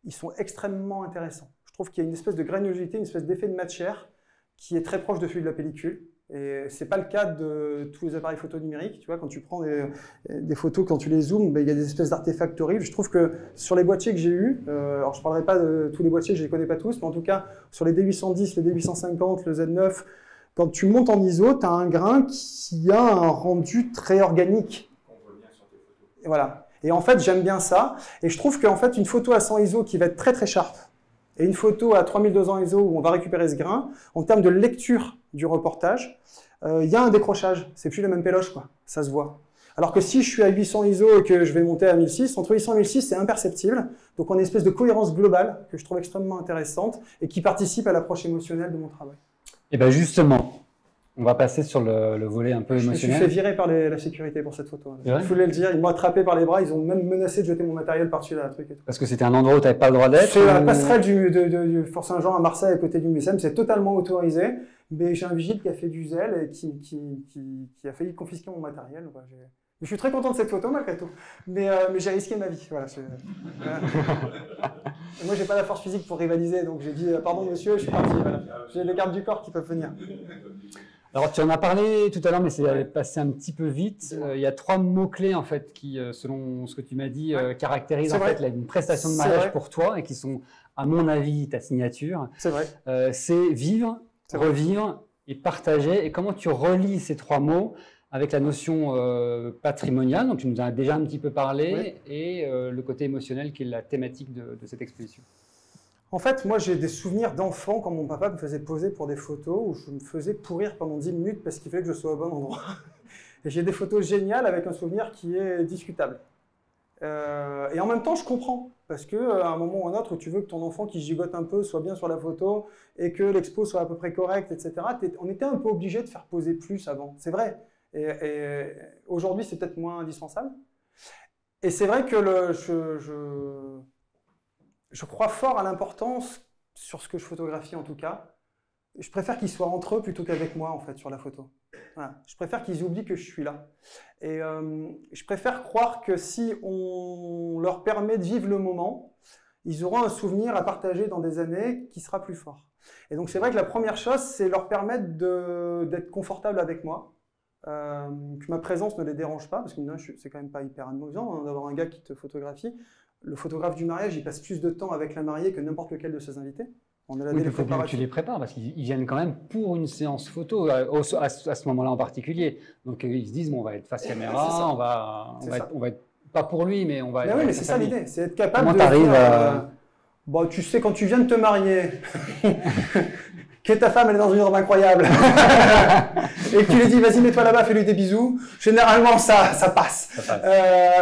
ils sont extrêmement intéressants. Je trouve qu'il y a une espèce de granulosité, une espèce d'effet de matière qui est très proche de celui de la pellicule. Et ce n'est pas le cas de tous les appareils photo numériques. Tu vois, quand tu prends des photos, quand tu les zoomes, ben, il y a des espèces d'artefacts horribles. Je trouve que sur les boîtiers que j'ai eus, alors je ne parlerai pas de tous les boîtiers, je ne les connais pas tous, mais en tout cas, sur les D810, les D850, le Z9, quand tu montes en ISO, tu as un grain qui a un rendu très organique. On voit bien sur tes photos. Et voilà. Et en fait, j'aime bien ça. Et je trouve qu'en fait, une photo à 100 ISO qui va être très très sharp, et une photo à 3200 ISO où on va récupérer ce grain, en termes de lecture du reportage, il y a un décrochage. C'est plus la même péloche, quoi. Ça se voit. Alors que si je suis à 800 ISO et que je vais monter à 1006, entre 800 et 1006, c'est imperceptible. Donc on a une espèce de cohérence globale que je trouve extrêmement intéressante et qui participe à l'approche émotionnelle de mon travail. Et bien justement, on va passer sur le volet un peu Je me suis émotionnel. fait virer par la sécurité pour cette photo. C'est vrai Je voulais le dire, ils m'ont attrapé par les bras, ils ont même menacé de jeter mon matériel par-dessus la truc et tout. Parce que c'était un endroit où tu n'avais pas le droit d'être. C'est la passerelle du Fort Saint-Jean à Marseille à côté du MUSEM, c'est totalement autorisé, mais j'ai un vigile qui a fait du zèle et qui a failli confisquer mon matériel. Voilà, je suis très content de cette photo malgré tout, mais j'ai risqué ma vie. Voilà, voilà. Moi, j'ai pas la force physique pour rivaliser, donc j'ai dit pardon monsieur, je suis parti. Voilà. J'ai les gardes du corps qui peuvent venir. Alors, tu en as parlé tout à l'heure, mais c'est passé un petit peu vite. Il y a 3 mots-clés, en fait, qui, selon ce que tu m'as dit, caractérisent en fait, une prestation de mariage pour toi et qui sont, à mon avis, ta signature. C'est vrai. C'est vivre, revivre et partager. Et comment tu relis ces 3 mots avec la notion patrimoniale, dont tu nous en as déjà un petit peu parlé, et le côté émotionnel qui est la thématique de cette exposition. En fait, moi, j'ai des souvenirs d'enfant quand mon papa me faisait poser pour des photos où je me faisais pourrir pendant 10 minutes parce qu'il fallait que je sois au bon endroit. Et j'ai des photos géniales avec un souvenir qui est discutable. Et en même temps, je comprends. Parce qu'à un moment ou un autre, où tu veux que ton enfant qui gigote un peu soit bien sur la photo et que l'expo soit à peu près correcte, etc., on était un peu obligé de faire poser plus avant. C'est vrai. Et aujourd'hui, c'est peut-être moins indispensable. Et c'est vrai que je crois fort à l'importance sur ce que je photographie en tout cas. Je préfère qu'ils soient entre eux plutôt qu'avec moi en fait sur la photo. Voilà. Je préfère qu'ils oublient que je suis là. Et je préfère croire que si on leur permet de vivre le moment, ils auront un souvenir à partager dans des années qui sera plus fort. Et donc c'est vrai que la première chose, c'est leur permettre d'être confortables avec moi. Que ma présence ne les dérange pas, parce que c'est quand même pas hyper amusant hein, d'avoir un gars qui te photographie. Le photographe du mariage, il passe plus de temps avec la mariée que n'importe lequel de ses invités. On a la Il faut bien que tu les prépares, parce qu'ils viennent quand même pour une séance photo, à ce moment-là en particulier. Donc ils se disent, bon, on va être face caméra, on va être pas pour lui, mais on va être... Oui, mais c'est ça l'idée, c'est être capable Comment de... t'arrives à... Bon, tu sais, quand tu viens de te marier, que ta femme elle est dans une robe incroyable, et que tu lui dis vas-y mets-toi là-bas, fais-lui des bisous, généralement ça passe.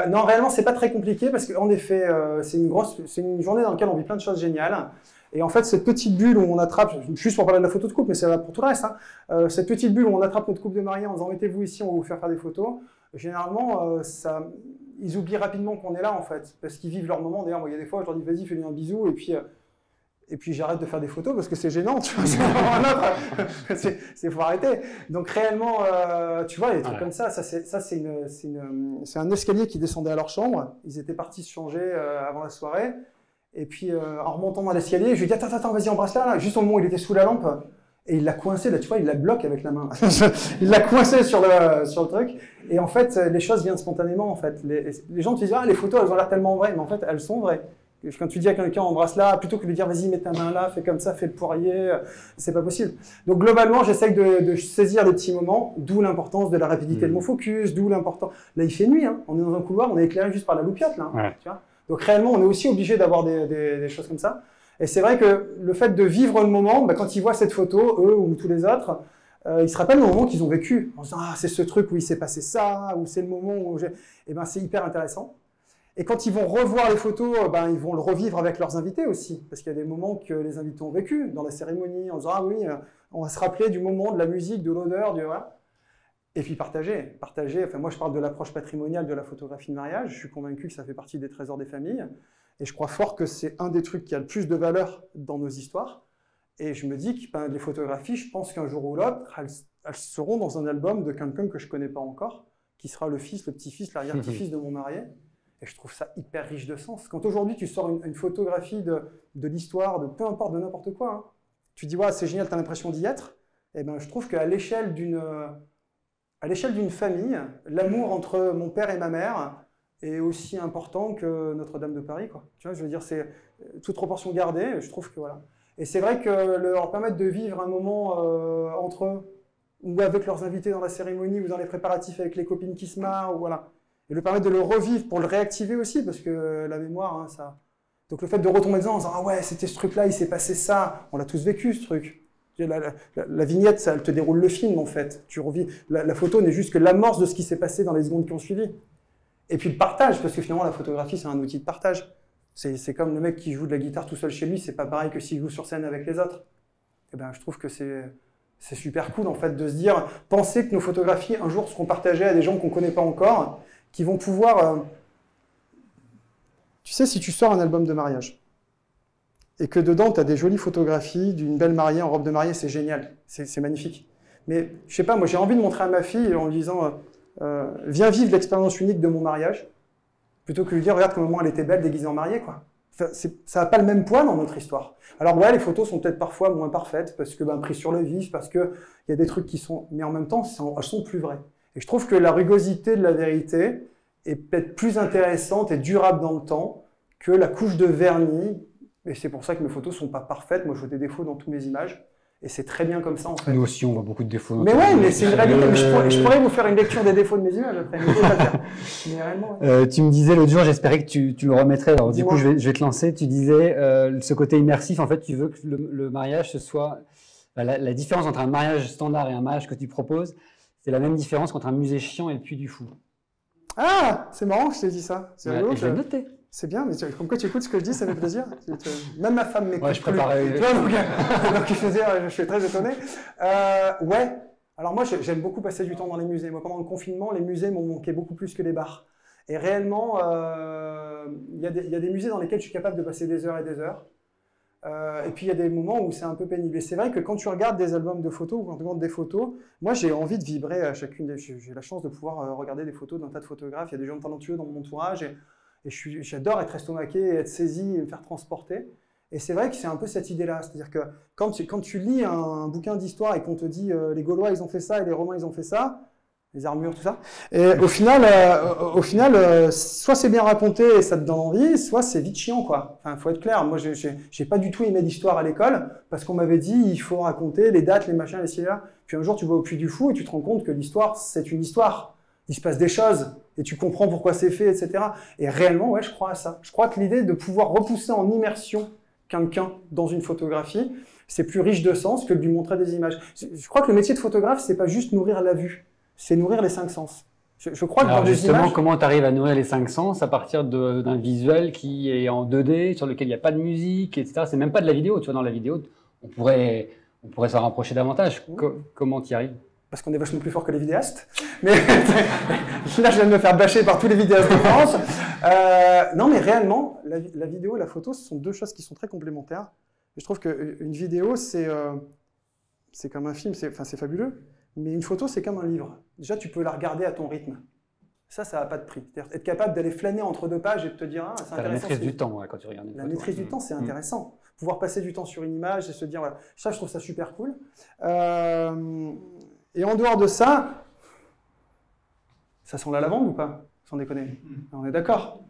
Non, réellement c'est pas très compliqué parce qu'en effet c'est une journée dans laquelle on vit plein de choses géniales. Et en fait cette petite bulle où on attrape, juste pour parler de la photo de couple, mais c'est pour tout le reste, hein, cette petite bulle où on attrape notre couple de mariés en disant mettez-vous ici, on va vous faire des photos, généralement ils oublient rapidement qu'on est là en fait, parce qu'ils vivent leur moment. D'ailleurs, il y a des fois je leur dis vas-y fais-lui un bisou, et puis et puis j'arrête de faire des photos parce que c'est gênant, tu vois, c'est vraiment un autre, c'est faut arrêter. Donc réellement, tu vois, les trucs comme ça, c'est un escalier qui descendait à leur chambre, ils étaient partis se changer avant la soirée, et puis en remontant dans l'escalier, je lui ai dit attends, vas-y embrasse-la, là, juste au moment où il était sous la lampe, et il l'a coincé, là tu vois, il la bloque avec la main, il l'a coincé sur le truc, et en fait les choses viennent spontanément en fait, les gens te disent les photos elles ont l'air tellement vraies, mais en fait elles sont vraies. Quand tu dis à quelqu'un embrasse là, plutôt que de lui dire vas-y mets ta main là, fais comme ça, fais le poirier, c'est pas possible. Donc globalement j'essaye de saisir les petits moments, d'où l'importance de la rapidité de mon focus, d'où l'importance. Là il fait nuit, hein. On est dans un couloir, on est éclairé juste par la loupiote là. Tu vois, donc réellement on est aussi obligé d'avoir des choses comme ça. Et c'est vrai que le fait de vivre le moment, quand ils voient cette photo, eux ou tous les autres, ils se rappellent le moment qu'ils ont vécu. En disant c'est ce truc où il s'est passé ça, ou c'est le moment où c'est hyper intéressant. Et quand ils vont revoir les photos, ils vont le revivre avec leurs invités aussi, parce qu'il y a des moments que les invités ont vécu dans la cérémonie, en disant ah oui, on va se rappeler du moment, de la musique, de l'odeur, voilà. Et puis partager. Enfin moi je parle de l'approche patrimoniale de la photographie de mariage. Je suis convaincu que ça fait partie des trésors des familles, et je crois fort que c'est un des trucs qui a le plus de valeur dans nos histoires. Et je me dis que les photographies, je pense qu'un jour ou l'autre, elles seront dans un album de quelqu'un que je connais pas encore, qui sera le fils, le petit-fils, l'arrière-petit-fils de mon marié. Et je trouve ça hyper riche de sens. Quand aujourd'hui tu sors une photographie de l'histoire, de peu importe, de n'importe quoi, hein, tu te dis ouais, c'est génial, tu as l'impression d'y être, et je trouve qu'à l'échelle d'une famille, l'amour entre mon père et ma mère est aussi important que Notre-Dame de Paris, quoi. Tu vois, je veux dire, c'est toute proportion gardée, je trouve que voilà. Et c'est vrai que leur permettre de vivre un moment entre eux, ou avec leurs invités dans la cérémonie, ou dans les préparatifs avec les copines qui se marrent, ou voilà. Et le permettre de le revivre pour le réactiver aussi, parce que la mémoire, hein, ça... Donc le fait de retomber dedans en disant « Ah ouais, c'était ce truc-là, il s'est passé ça », on l'a tous vécu ce truc. La vignette, ça, elle te déroule le film en fait. Tu revis. La photo n'est juste que l'amorce de ce qui s'est passé dans les secondes qui ont suivi. Et puis le partage, parce que finalement la photographie c'est un outil de partage. C'est comme le mec qui joue de la guitare tout seul chez lui, c'est pas pareil que s'il joue sur scène avec les autres. Et je trouve que c'est super cool en fait de se dire, penser que nos photographies un jour seront partagées à des gens qu'on connaît pas encore, qui vont pouvoir... Tu sais, si tu sors un album de mariage, et que dedans, tu as des jolies photographies d'une belle mariée en robe de mariée, c'est génial, c'est magnifique. Mais, je sais pas, moi j'ai envie de montrer à ma fille en lui disant viens vivre l'expérience unique de mon mariage, plutôt que de lui dire, regarde comment elle était belle déguisée en mariée, quoi. Enfin, ça n'a pas le même poids dans notre histoire. Alors ouais, les photos sont peut-être parfois moins parfaites, parce que prises sur le vif, parce qu'il y a des trucs qui sont... Mais en même temps, elles sont plus vraies. Et je trouve que la rugosité de la vérité est peut-être plus intéressante et durable dans le temps que la couche de vernis. Et c'est pour ça que mes photos ne sont pas parfaites. Moi, je vois des défauts dans toutes mes images. Et c'est très bien comme ça, en fait. Nous aussi, on voit beaucoup de défauts. Mais ouais, mais c'est une réalité. Mais je pourrais vous faire une lecture des défauts de mes images après. Mais pas le faire. Mais réellement, ouais. Tu me disais l'autre jour, j'espérais que tu le remettrais. Alors, du coup, je vais te lancer. Tu disais, ce côté immersif, en fait, tu veux que le mariage, ce soit... La différence entre un mariage standard et un mariage que tu proposes, c'est la même différence qu'entre un musée chiant et le Puy du Fou. Ah, c'est marrant que je t'ai dit ça. C'est rigolo. Je l'ai noté. C'est bien, mais comme quoi tu écoutes ce que je dis, ça fait plaisir. Même ma femme m'écoute. Ouais, je préparais. Donc je suis très étonné. Ouais. Alors moi, j'aime beaucoup passer du temps dans les musées. Moi, pendant le confinement, les musées m'ont manqué beaucoup plus que les bars. Et réellement, il y a des musées dans lesquels je suis capable de passer des heures et des heures. Et puis il y a des moments où c'est un peu pénible. Et c'est vrai que quand tu regardes des albums de photos ou quand tu regardes des photos, moi j'ai envie de vibrer à chacune des... J'ai la chance de pouvoir regarder des photos d'un tas de photographes. Il y a des gens talentueux dans mon entourage et j'adore être estomaqué, être saisi et me faire transporter. Et c'est vrai que c'est un peu cette idée-là. C'est-à-dire que quand tu lis un bouquin d'histoire et qu'on te dit les Gaulois ils ont fait ça et les Romains ils ont fait ça, les armures, tout ça. Et au final, soit c'est bien raconté et ça te donne envie, soit c'est vite chiant, quoi. Enfin, faut être clair. Moi, j'ai pas du tout aimé l'histoire à l'école parce qu'on m'avait dit il faut raconter les dates, les machins, les ci, là. Puis un jour, tu vas au Puy du Fou et tu te rends compte que l'histoire, c'est une histoire. Il se passe des choses et tu comprends pourquoi c'est fait, etc. Et réellement, ouais, je crois à ça. Je crois que l'idée de pouvoir repousser en immersion quelqu'un dans une photographie, c'est plus riche de sens que de lui montrer des images. Je crois que le métier de photographe, c'est pas juste nourrir la vue. C'est nourrir les 5 sens. Je crois que alors dans des justement, images... comment tu arrives à nourrir les 5 sens à partir d'un visuel qui est en 2D, sur lequel il n'y a pas de musique, etc. C'est même pas de la vidéo. Tu vois, dans la vidéo, on pourrait s'en rapprocher davantage. Comment tu y arrives? Parce qu'on est vachement plus fort que les vidéastes. Mais là, je viens de me faire bâcher par tous les vidéastes de France. Non, mais réellement, la vidéo et la photo, ce sont deux choses qui sont très complémentaires. Et je trouve qu'une vidéo, c'est comme un film, c'est fabuleux. Mais une photo, c'est comme un livre. Déjà, tu peux la regarder à ton rythme. Ça n'a pas de prix. Être capable d'aller flâner entre deux pages et de te dire, c'est intéressant. La maîtrise du temps, quand tu regardes une La photo. maîtrise du temps, c'est intéressant. Pouvoir passer du temps sur une image et se dire, voilà, ça, je trouve ça super cool. Et en dehors de ça, ça sent la lavande ou pas? Sans déconner. On est d'accord.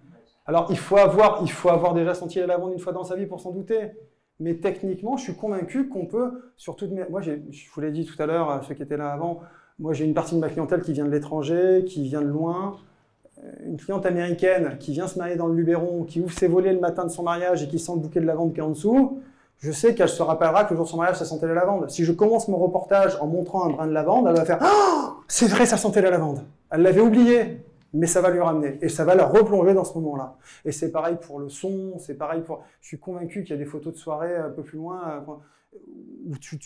Alors, il faut avoir déjà senti la lavande une fois dans sa vie pour s'en douter. Mais techniquement, je suis convaincu qu'on peut, surtout, moi, je vous l'ai dit tout à l'heure, ceux qui étaient là avant, moi, j'ai une partie de ma clientèle qui vient de l'étranger, qui vient de loin. Une cliente américaine qui vient se marier dans le Luberon, qui ouvre ses volets le matin de son mariage et qui sent le bouquet de lavande qui est en dessous, je sais qu'elle se rappellera que le jour de son mariage, ça sentait la lavande. Si je commence mon reportage en montrant un brin de lavande, elle va faire « Oh, c'est vrai, ça sentait la lavande !» Elle l'avait oublié, mais ça va lui ramener. Et ça va la replonger dans ce moment-là. Et c'est pareil pour le son, c'est pareil pour... Je suis convaincu qu'il y a des photos de soirée un peu plus loin où tu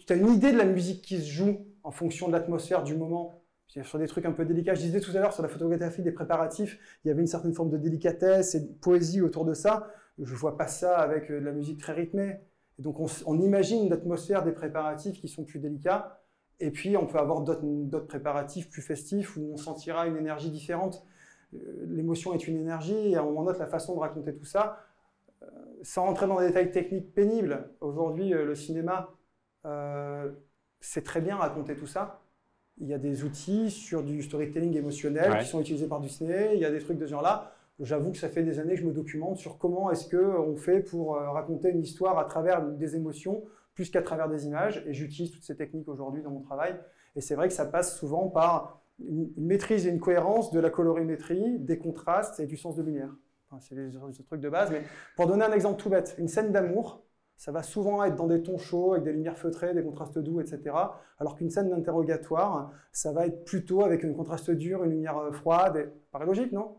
as une idée de la musique qui se joue en fonction de l'atmosphère du moment. Sur des trucs un peu délicats. Je disais tout à l'heure, sur la photographie des préparatifs, il y avait une certaine forme de délicatesse et de poésie autour de ça. Je ne vois pas ça avec de la musique très rythmée. Et donc, on imagine l'atmosphère des préparatifs qui sont plus délicats. Et puis, on peut avoir d'autres préparatifs plus festifs où on sentira une énergie différente. L'émotion est une énergie. Et à un moment donné, la façon de raconter tout ça, sans rentrer dans des détails techniques pénibles, aujourd'hui, le cinéma sait très bien raconter tout ça. Il y a des outils sur du storytelling émotionnel qui sont utilisés par Disney. Il y a des trucs de ce genre-là. J'avoue que ça fait des années que je me documente sur comment est-ce qu'on fait pour raconter une histoire à travers des émotions plus qu'à travers des images. Et j'utilise toutes ces techniques aujourd'hui dans mon travail. Et c'est vrai que ça passe souvent par une maîtrise et une cohérence de la colorimétrie, des contrastes et du sens de lumière. Enfin, c'est les trucs de base. Mais pour donner un exemple tout bête, une scène d'amour, ça va souvent être dans des tons chauds, avec des lumières feutrées, des contrastes doux, etc. Alors qu'une scène d'interrogatoire, ça va être plutôt avec un contraste dur, une lumière froide. Paraît logique, non?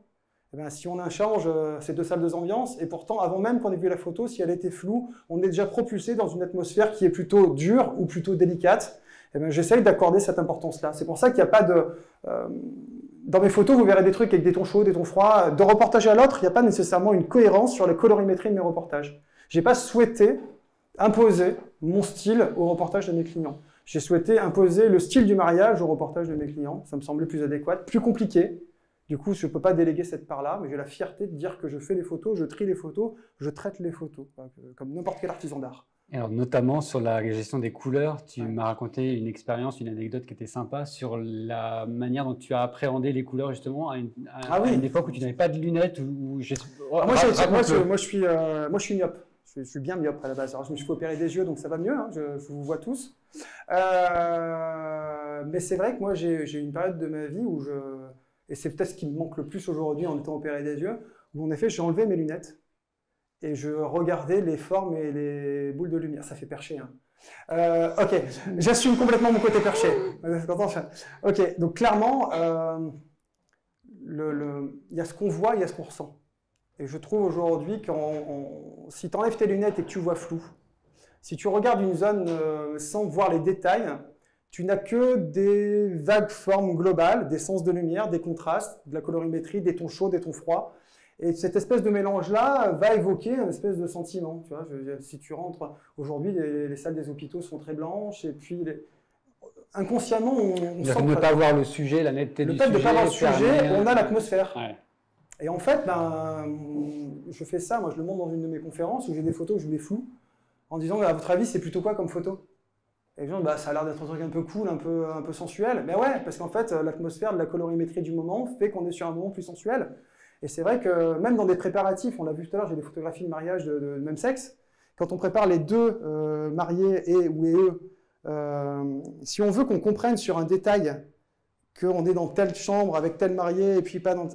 Eh bien, si on change ces deux salles, deux ambiances, et pourtant, avant même qu'on ait vu la photo, si elle était floue, on est déjà propulsé dans une atmosphère qui est plutôt dure ou plutôt délicate. Eh bien, j'essaye d'accorder cette importance-là. C'est pour ça qu'il n'y a pas de... Dans mes photos, vous verrez des trucs avec des tons chauds, des tons froids. D'un reportage à l'autre, il n'y a pas nécessairement une cohérence sur la colorimétrie de mes reportages. Je n'ai pas souhaité imposer mon style au reportage de mes clients. J'ai souhaité imposer le style du mariage au reportage de mes clients. Ça me semblait plus adéquat, plus compliqué. Du coup, je ne peux pas déléguer cette part-là, mais j'ai la fierté de dire que je fais les photos, je trie les photos, je traite les photos, comme n'importe quel artisan d'art. Alors, notamment sur la gestion des couleurs, tu m'as raconté une expérience, une anecdote qui était sympa sur la manière dont tu as appréhendé les couleurs justement à une époque où tu n'avais pas de lunettes. Moi, je suis myope. Je suis bien myope à la base. Alors, je me suis fait opérer des yeux, donc ça va mieux, hein, je vous vois tous. Mais c'est vrai que moi, j'ai une période de ma vie où et c'est peut-être ce qui me manque le plus aujourd'hui en étant opéré des yeux, où en effet, j'ai enlevé mes lunettes et je regardais les formes et les boules de lumière. Ça fait percher. Hein. Ok, j'assume complètement mon côté perché. Ok, donc clairement, il y a ce qu'on voit, il y a ce qu'on ressent. Et je trouve aujourd'hui que si tu enlèves tes lunettes et que tu vois flou, si tu regardes une zone sans voir les détails, tu n'as que des vagues formes globales, des sens de lumière, des contrastes, de la colorimétrie, des tons chauds, des tons froids. Et cette espèce de mélange-là va évoquer une espèce de sentiment. Tu vois, si tu rentres, aujourd'hui, les salles des hôpitaux sont très blanches, et puis inconsciemment, on sent... Ne pas voir le sujet, la netteté du sujet. Le fait de ne pas voir le sujet, on a l'atmosphère. Ouais. Et en fait, je fais ça, moi je le montre dans une de mes conférences où j'ai des photos où je mets flou, en disant, à votre avis, c'est plutôt quoi comme photo? Et les gens, ça a l'air d'être un truc un peu cool, un peu sensuel. Mais ouais, parce qu'en fait, l'atmosphère de la colorimétrie du moment fait qu'on est sur un moment plus sensuel. Et c'est vrai que même dans des préparatifs, on l'a vu tout à l'heure, j'ai des photographies de mariage de même sexe, quand on prépare les deux mariés et eux, si on veut qu'on comprenne sur un détail qu'on est dans telle chambre avec tel marié et puis pas dans...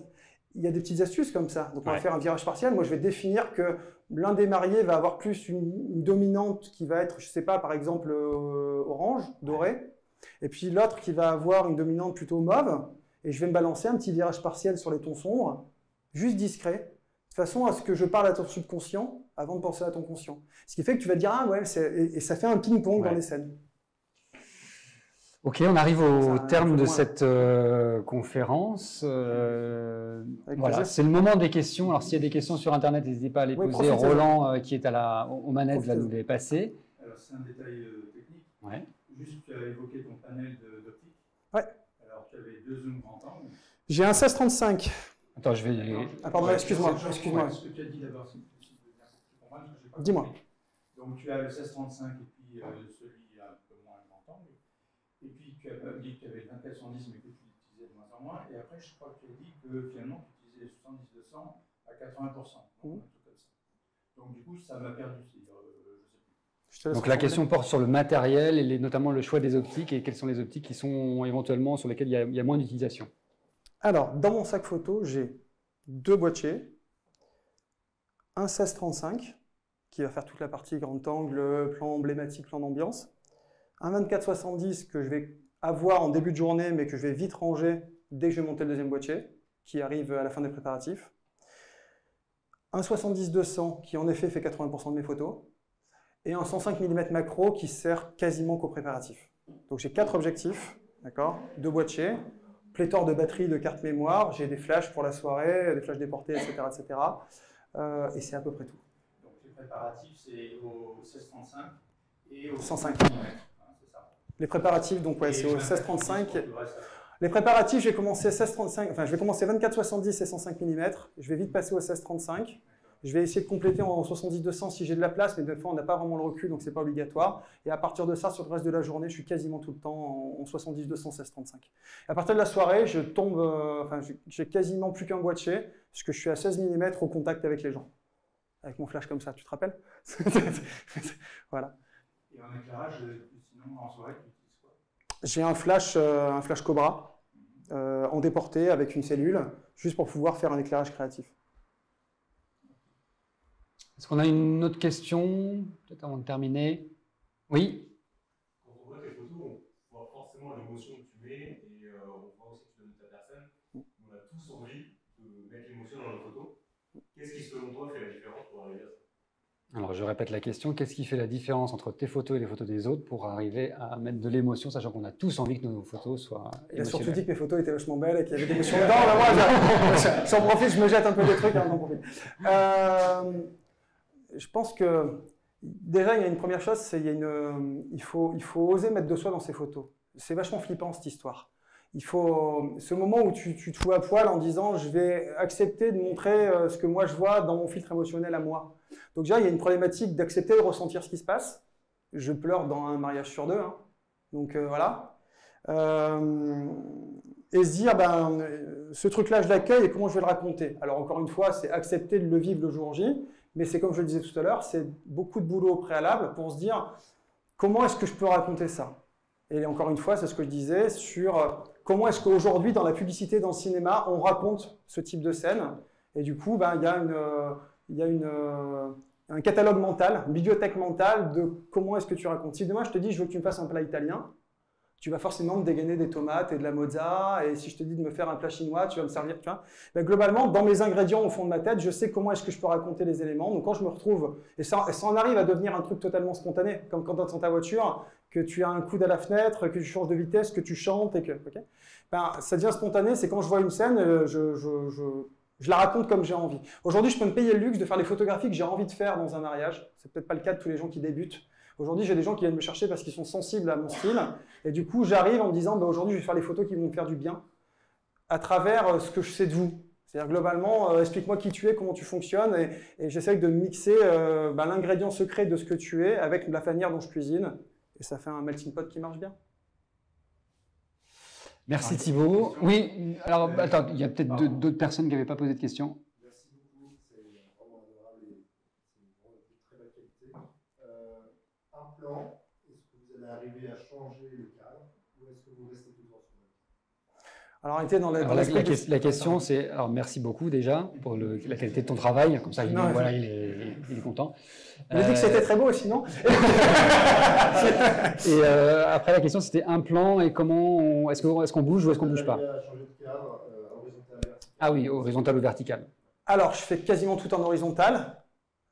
Il y a des petites astuces comme ça. Donc on va faire un virage partiel. Moi, je vais définir que l'un des mariés va avoir plus une dominante qui va être, je ne sais pas, par exemple orange, doré. Et puis l'autre qui va avoir une dominante plutôt mauve. Et je vais me balancer un petit virage partiel sur les tons sombres, juste discret, de façon à ce que je parle à ton subconscient avant de penser à ton conscient. Ce qui fait que tu vas te dire, ah ouais, et ça fait un ping-pong dans les scènes. Ok, on arrive au terme de loin. cette conférence. Avec Voilà, plaisir. c'est le moment des questions. Alors, s'il y a des questions sur Internet, n'hésitez pas à les Oui, poser. profitez-en. Roland, qui est aux manettes, va Profitez-en. nous les passer. Alors, c'est un détail technique. Ouais. Juste, tu as évoqué ton panel d'optique. Ouais. Alors, tu avais 2 zooms grand angle. J'ai un 16-35. Attends, je vais. Ah, pardon, excuse-moi. Ce que tu as dit d'abord, c'est que tu comprends, parce que j'ai pas Dis-moi. compris. Donc, tu as le 16-35 et puis celui un peu moins grand angle. Et puis, tu as dit que tu avais le 24-110, mais que tu l'utilisais de moins en moins. Et après, je crois que tu as dit que finalement, tu utilisais les 70-200 à 80%. Donc, un truc comme ça. Donc, du coup, ça m'a perdu. Je sais plus. Donc, la question porte sur le matériel et notamment le choix des optiques et quelles sont les optiques qui sont éventuellement sur lesquelles il y a moins d'utilisation. Alors, dans mon sac photo, j'ai 2 boîtiers, un 16-35 qui va faire toute la partie grand angle, plan emblématique, plan d'ambiance, un 24-70 que je vais avoir en début de journée mais que je vais vite ranger dès que je vais monter le deuxième boîtier qui arrive à la fin des préparatifs, un 70-200 qui en effet fait 80% de mes photos et un 105 mm macro qui sert quasiment qu'au préparatif. Donc j'ai 4 objectifs, d'accord, 2 boîtiers, pléthore de batteries, de cartes mémoire, j'ai des flashs pour la soirée, des flashs déportés, etc. etc. Et c'est à peu près tout. Donc, les préparatifs, c'est au 16-35 et au 105. c'est ça. Les préparatifs, donc ouais, c'est au 16-35. Les préparatifs, je vais commencer 16-35, enfin je vais commencer 24-70 et 105 mm. Je vais vite passer au 16-35. Je vais essayer de compléter en 70-200 si j'ai de la place, mais des fois on n'a pas vraiment le recul, donc c'est pas obligatoire. Et à partir de ça, sur le reste de la journée, je suis quasiment tout le temps en 70-200, 16-35. À partir de la soirée, je tombe, enfin j'ai quasiment plus qu'un boîtier, puisque je suis à 16 mm au contact avec les gens. Avec mon flash comme ça, tu te rappelles? Voilà. Et en éclairage, sinon en soirée, tu utilises quoi? J'ai un flash Cobra en déporté avec une cellule, juste pour pouvoir faire un éclairage créatif. Est-ce qu'on a une autre question, peut-être avant de terminer? Oui. Quand on voit tes photos, on voit forcément l'émotion que tu mets et on voit aussi que tu donnes de ta personne. On a tous envie de mettre l'émotion dans nos photos. Qu'est-ce qui, selon toi, fait la différence pour arriver à ça? Alors, je répète la question. Qu'est-ce qui fait la différence entre tes photos et les photos des autres pour arriver à mettre de l'émotion, sachant qu'on a tous envie que nos photos soient Il a surtout émotionnelles? dit que mes photos étaient vachement belles et qu'il y avait des émotions dedans. Bah, moi, j'en profite, je me jette un peu des trucs, hein, j'en profite. Je pense que déjà, il y a une première chose, c'est il faut oser mettre de soi dans ses photos. C'est vachement flippant cette histoire. Il faut ce moment où tu te fous à poil en disant je vais accepter de montrer ce que moi je vois dans mon filtre émotionnel à moi. Donc déjà, il y a une problématique d'accepter de ressentir ce qui se passe. Je pleure dans un mariage sur 2, hein. Donc voilà. Et se dire, ce truc-là, je l'accueille et comment je vais le raconter. Alors encore une fois, c'est accepter de le vivre le jour J, mais c'est comme je le disais tout à l'heure, c'est beaucoup de boulot au préalable pour se dire, comment est-ce que je peux raconter ça? Et encore une fois, c'est ce que je disais sur comment est-ce qu'aujourd'hui, dans la publicité, dans le cinéma, on raconte ce type de scène. Et du coup, il y a un catalogue mental, une bibliothèque mentale de comment est-ce que tu racontes. Si demain, je te dis, je veux que tu me fasses un plat italien, tu vas forcément me dégainer des tomates et de la mozza, et si je te dis de me faire un plat chinois, tu vas me servir, tu vois. Ben, globalement, dans mes ingrédients au fond de ma tête, je sais comment est-ce que je peux raconter les éléments. Donc quand je me retrouve, et ça en arrive à devenir un truc totalement spontané, comme quand tu es dans ta voiture, que tu as un coude à la fenêtre, que tu changes de vitesse, que tu chantes, et que, okay, ça devient spontané, c'est quand je vois une scène, je la raconte comme j'ai envie. Aujourd'hui, je peux me payer le luxe de faire les photographies que j'ai envie de faire dans un mariage. C'est peut-être pas le cas de tous les gens qui débutent. Aujourd'hui, j'ai des gens qui viennent me chercher parce qu'ils sont sensibles à mon style. Et du coup, j'arrive en me disant, aujourd'hui, je vais faire les photos qui vont me faire du bien à travers ce que je sais de vous. C'est-à-dire, globalement, explique-moi qui tu es, comment tu fonctionnes. Et j'essaye de mixer l'ingrédient secret de ce que tu es avec la manière dont je cuisine. Et ça fait un melting pot qui marche bien. Merci Thibaut. Oui, alors attends, il y a peut-être d'autres personnes qui n'avaient pas posé de questions. Merci beaucoup, c'est vraiment adorable et c'est vraiment de très belle qualité. Un plan, est-ce que vous allez arriver à changer le cadre ou est-ce que vous restez toujours sur le cadre? Alors, était dans la question, c'est, alors merci beaucoup déjà pour la qualité de ton travail, comme ça il est content. Il a dit que c'était très beau, sinon. Et après la question c'était un plan et comment, est-ce qu'on bouge ou est-ce qu'on bouge pas? Changer de cadre, horizontal, vertical. Ah oui, horizontal ou vertical. Alors, je fais quasiment tout en horizontal.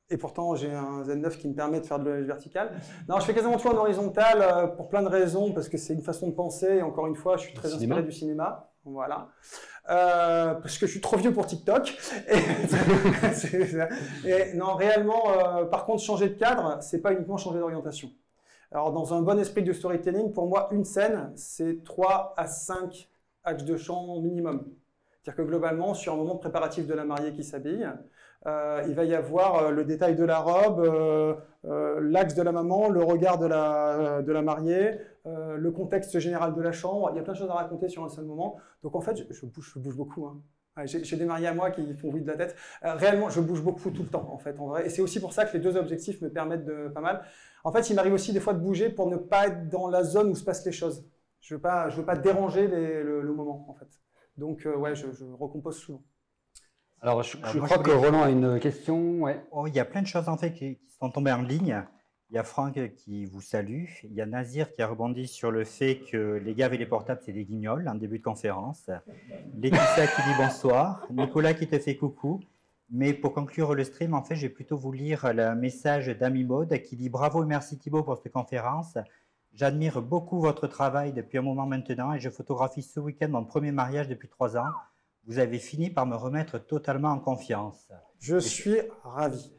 Et pourtant, j'ai un Z9 qui me permet de faire de l'OLED vertical. Non, je fais quasiment tout en horizontal pour plein de raisons, parce que c'est une façon de penser. Et encore une fois, je suis très inspiré du cinéma. Voilà. Parce que je suis trop vieux pour TikTok. Et non, réellement, par contre, changer de cadre, c'est pas uniquement changer d'orientation. Alors, dans un bon esprit de storytelling, pour moi, une scène, c'est 3 à 5 axes de champ minimum. C'est-à-dire que globalement, sur un moment préparatif de la mariée qui s'habille, il va y avoir le détail de la robe, l'axe de la maman, le regard de la mariée, le contexte général de la chambre. Il y a plein de choses à raconter sur un seul moment. Donc en fait, je bouge beaucoup. Hein. J'ai des mariés à moi qui font bruit de la tête. Réellement, je bouge beaucoup tout le temps, en fait, en vrai. Et c'est aussi pour ça que les deux objectifs me permettent de pas mal. En fait, il m'arrive aussi des fois de bouger pour ne pas être dans la zone où se passent les choses. Je veux pas déranger le moment, en fait. Donc, ouais, je recompose souvent. Alors, je crois que Roland a une question. Ouais. Oh, il y a plein de choses en fait qui sont tombées en ligne. Il y a Franck qui vous salue. Il y a Nazir qui a rebondi sur le fait que les gars avec les portables, c'est des guignols en début de conférence. Laetitia qui dit bonsoir. Nicolas qui te fait coucou. Mais pour conclure le stream, en fait, je vais plutôt vous lire le message d'Ami Maud qui dit bravo et merci Thibaut pour cette conférence. J'admire beaucoup votre travail depuis un moment maintenant et je photographie ce week-end mon premier mariage depuis 3 ans. Vous avez fini par me remettre totalement en confiance. Je suis ravi.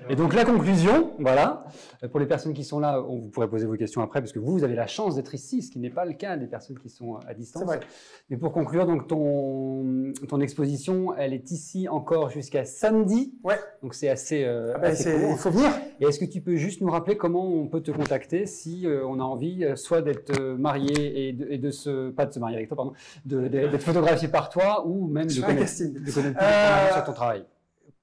Et donc la conclusion, voilà, pour les personnes qui sont là, vous pourrez poser vos questions après, parce que vous avez la chance d'être ici, ce qui n'est pas le cas des personnes qui sont à distance. C'est vrai. Mais pour conclure, donc ton exposition, elle est ici encore jusqu'à samedi. Ouais. Donc c'est assez, il faut venir. Et est-ce que tu peux juste nous rappeler comment on peut te contacter si on a envie, soit d'être marié et pas de se marier avec toi, pardon, d'être photographié par toi, ou même de connaître sur ton travail.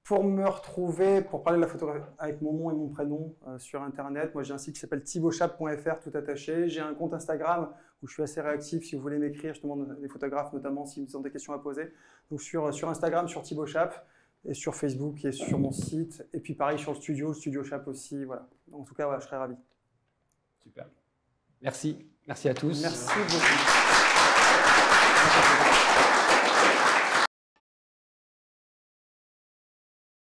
Pour me retrouver, pour parler de la photographie avec mon nom et mon prénom sur Internet, moi j'ai un site qui s'appelle thibautchape.fr, tout attaché. J'ai un compte Instagram où je suis assez réactif. Si vous voulez m'écrire, je demande des photographes notamment s'ils ont des questions à poser. Donc sur Instagram, sur Thibaut Chape, et sur Facebook et sur mon site. Et puis pareil sur le Studio Chape aussi. Voilà. En tout cas, voilà, je serais ravi. Super. Merci. Merci à tous. Merci beaucoup.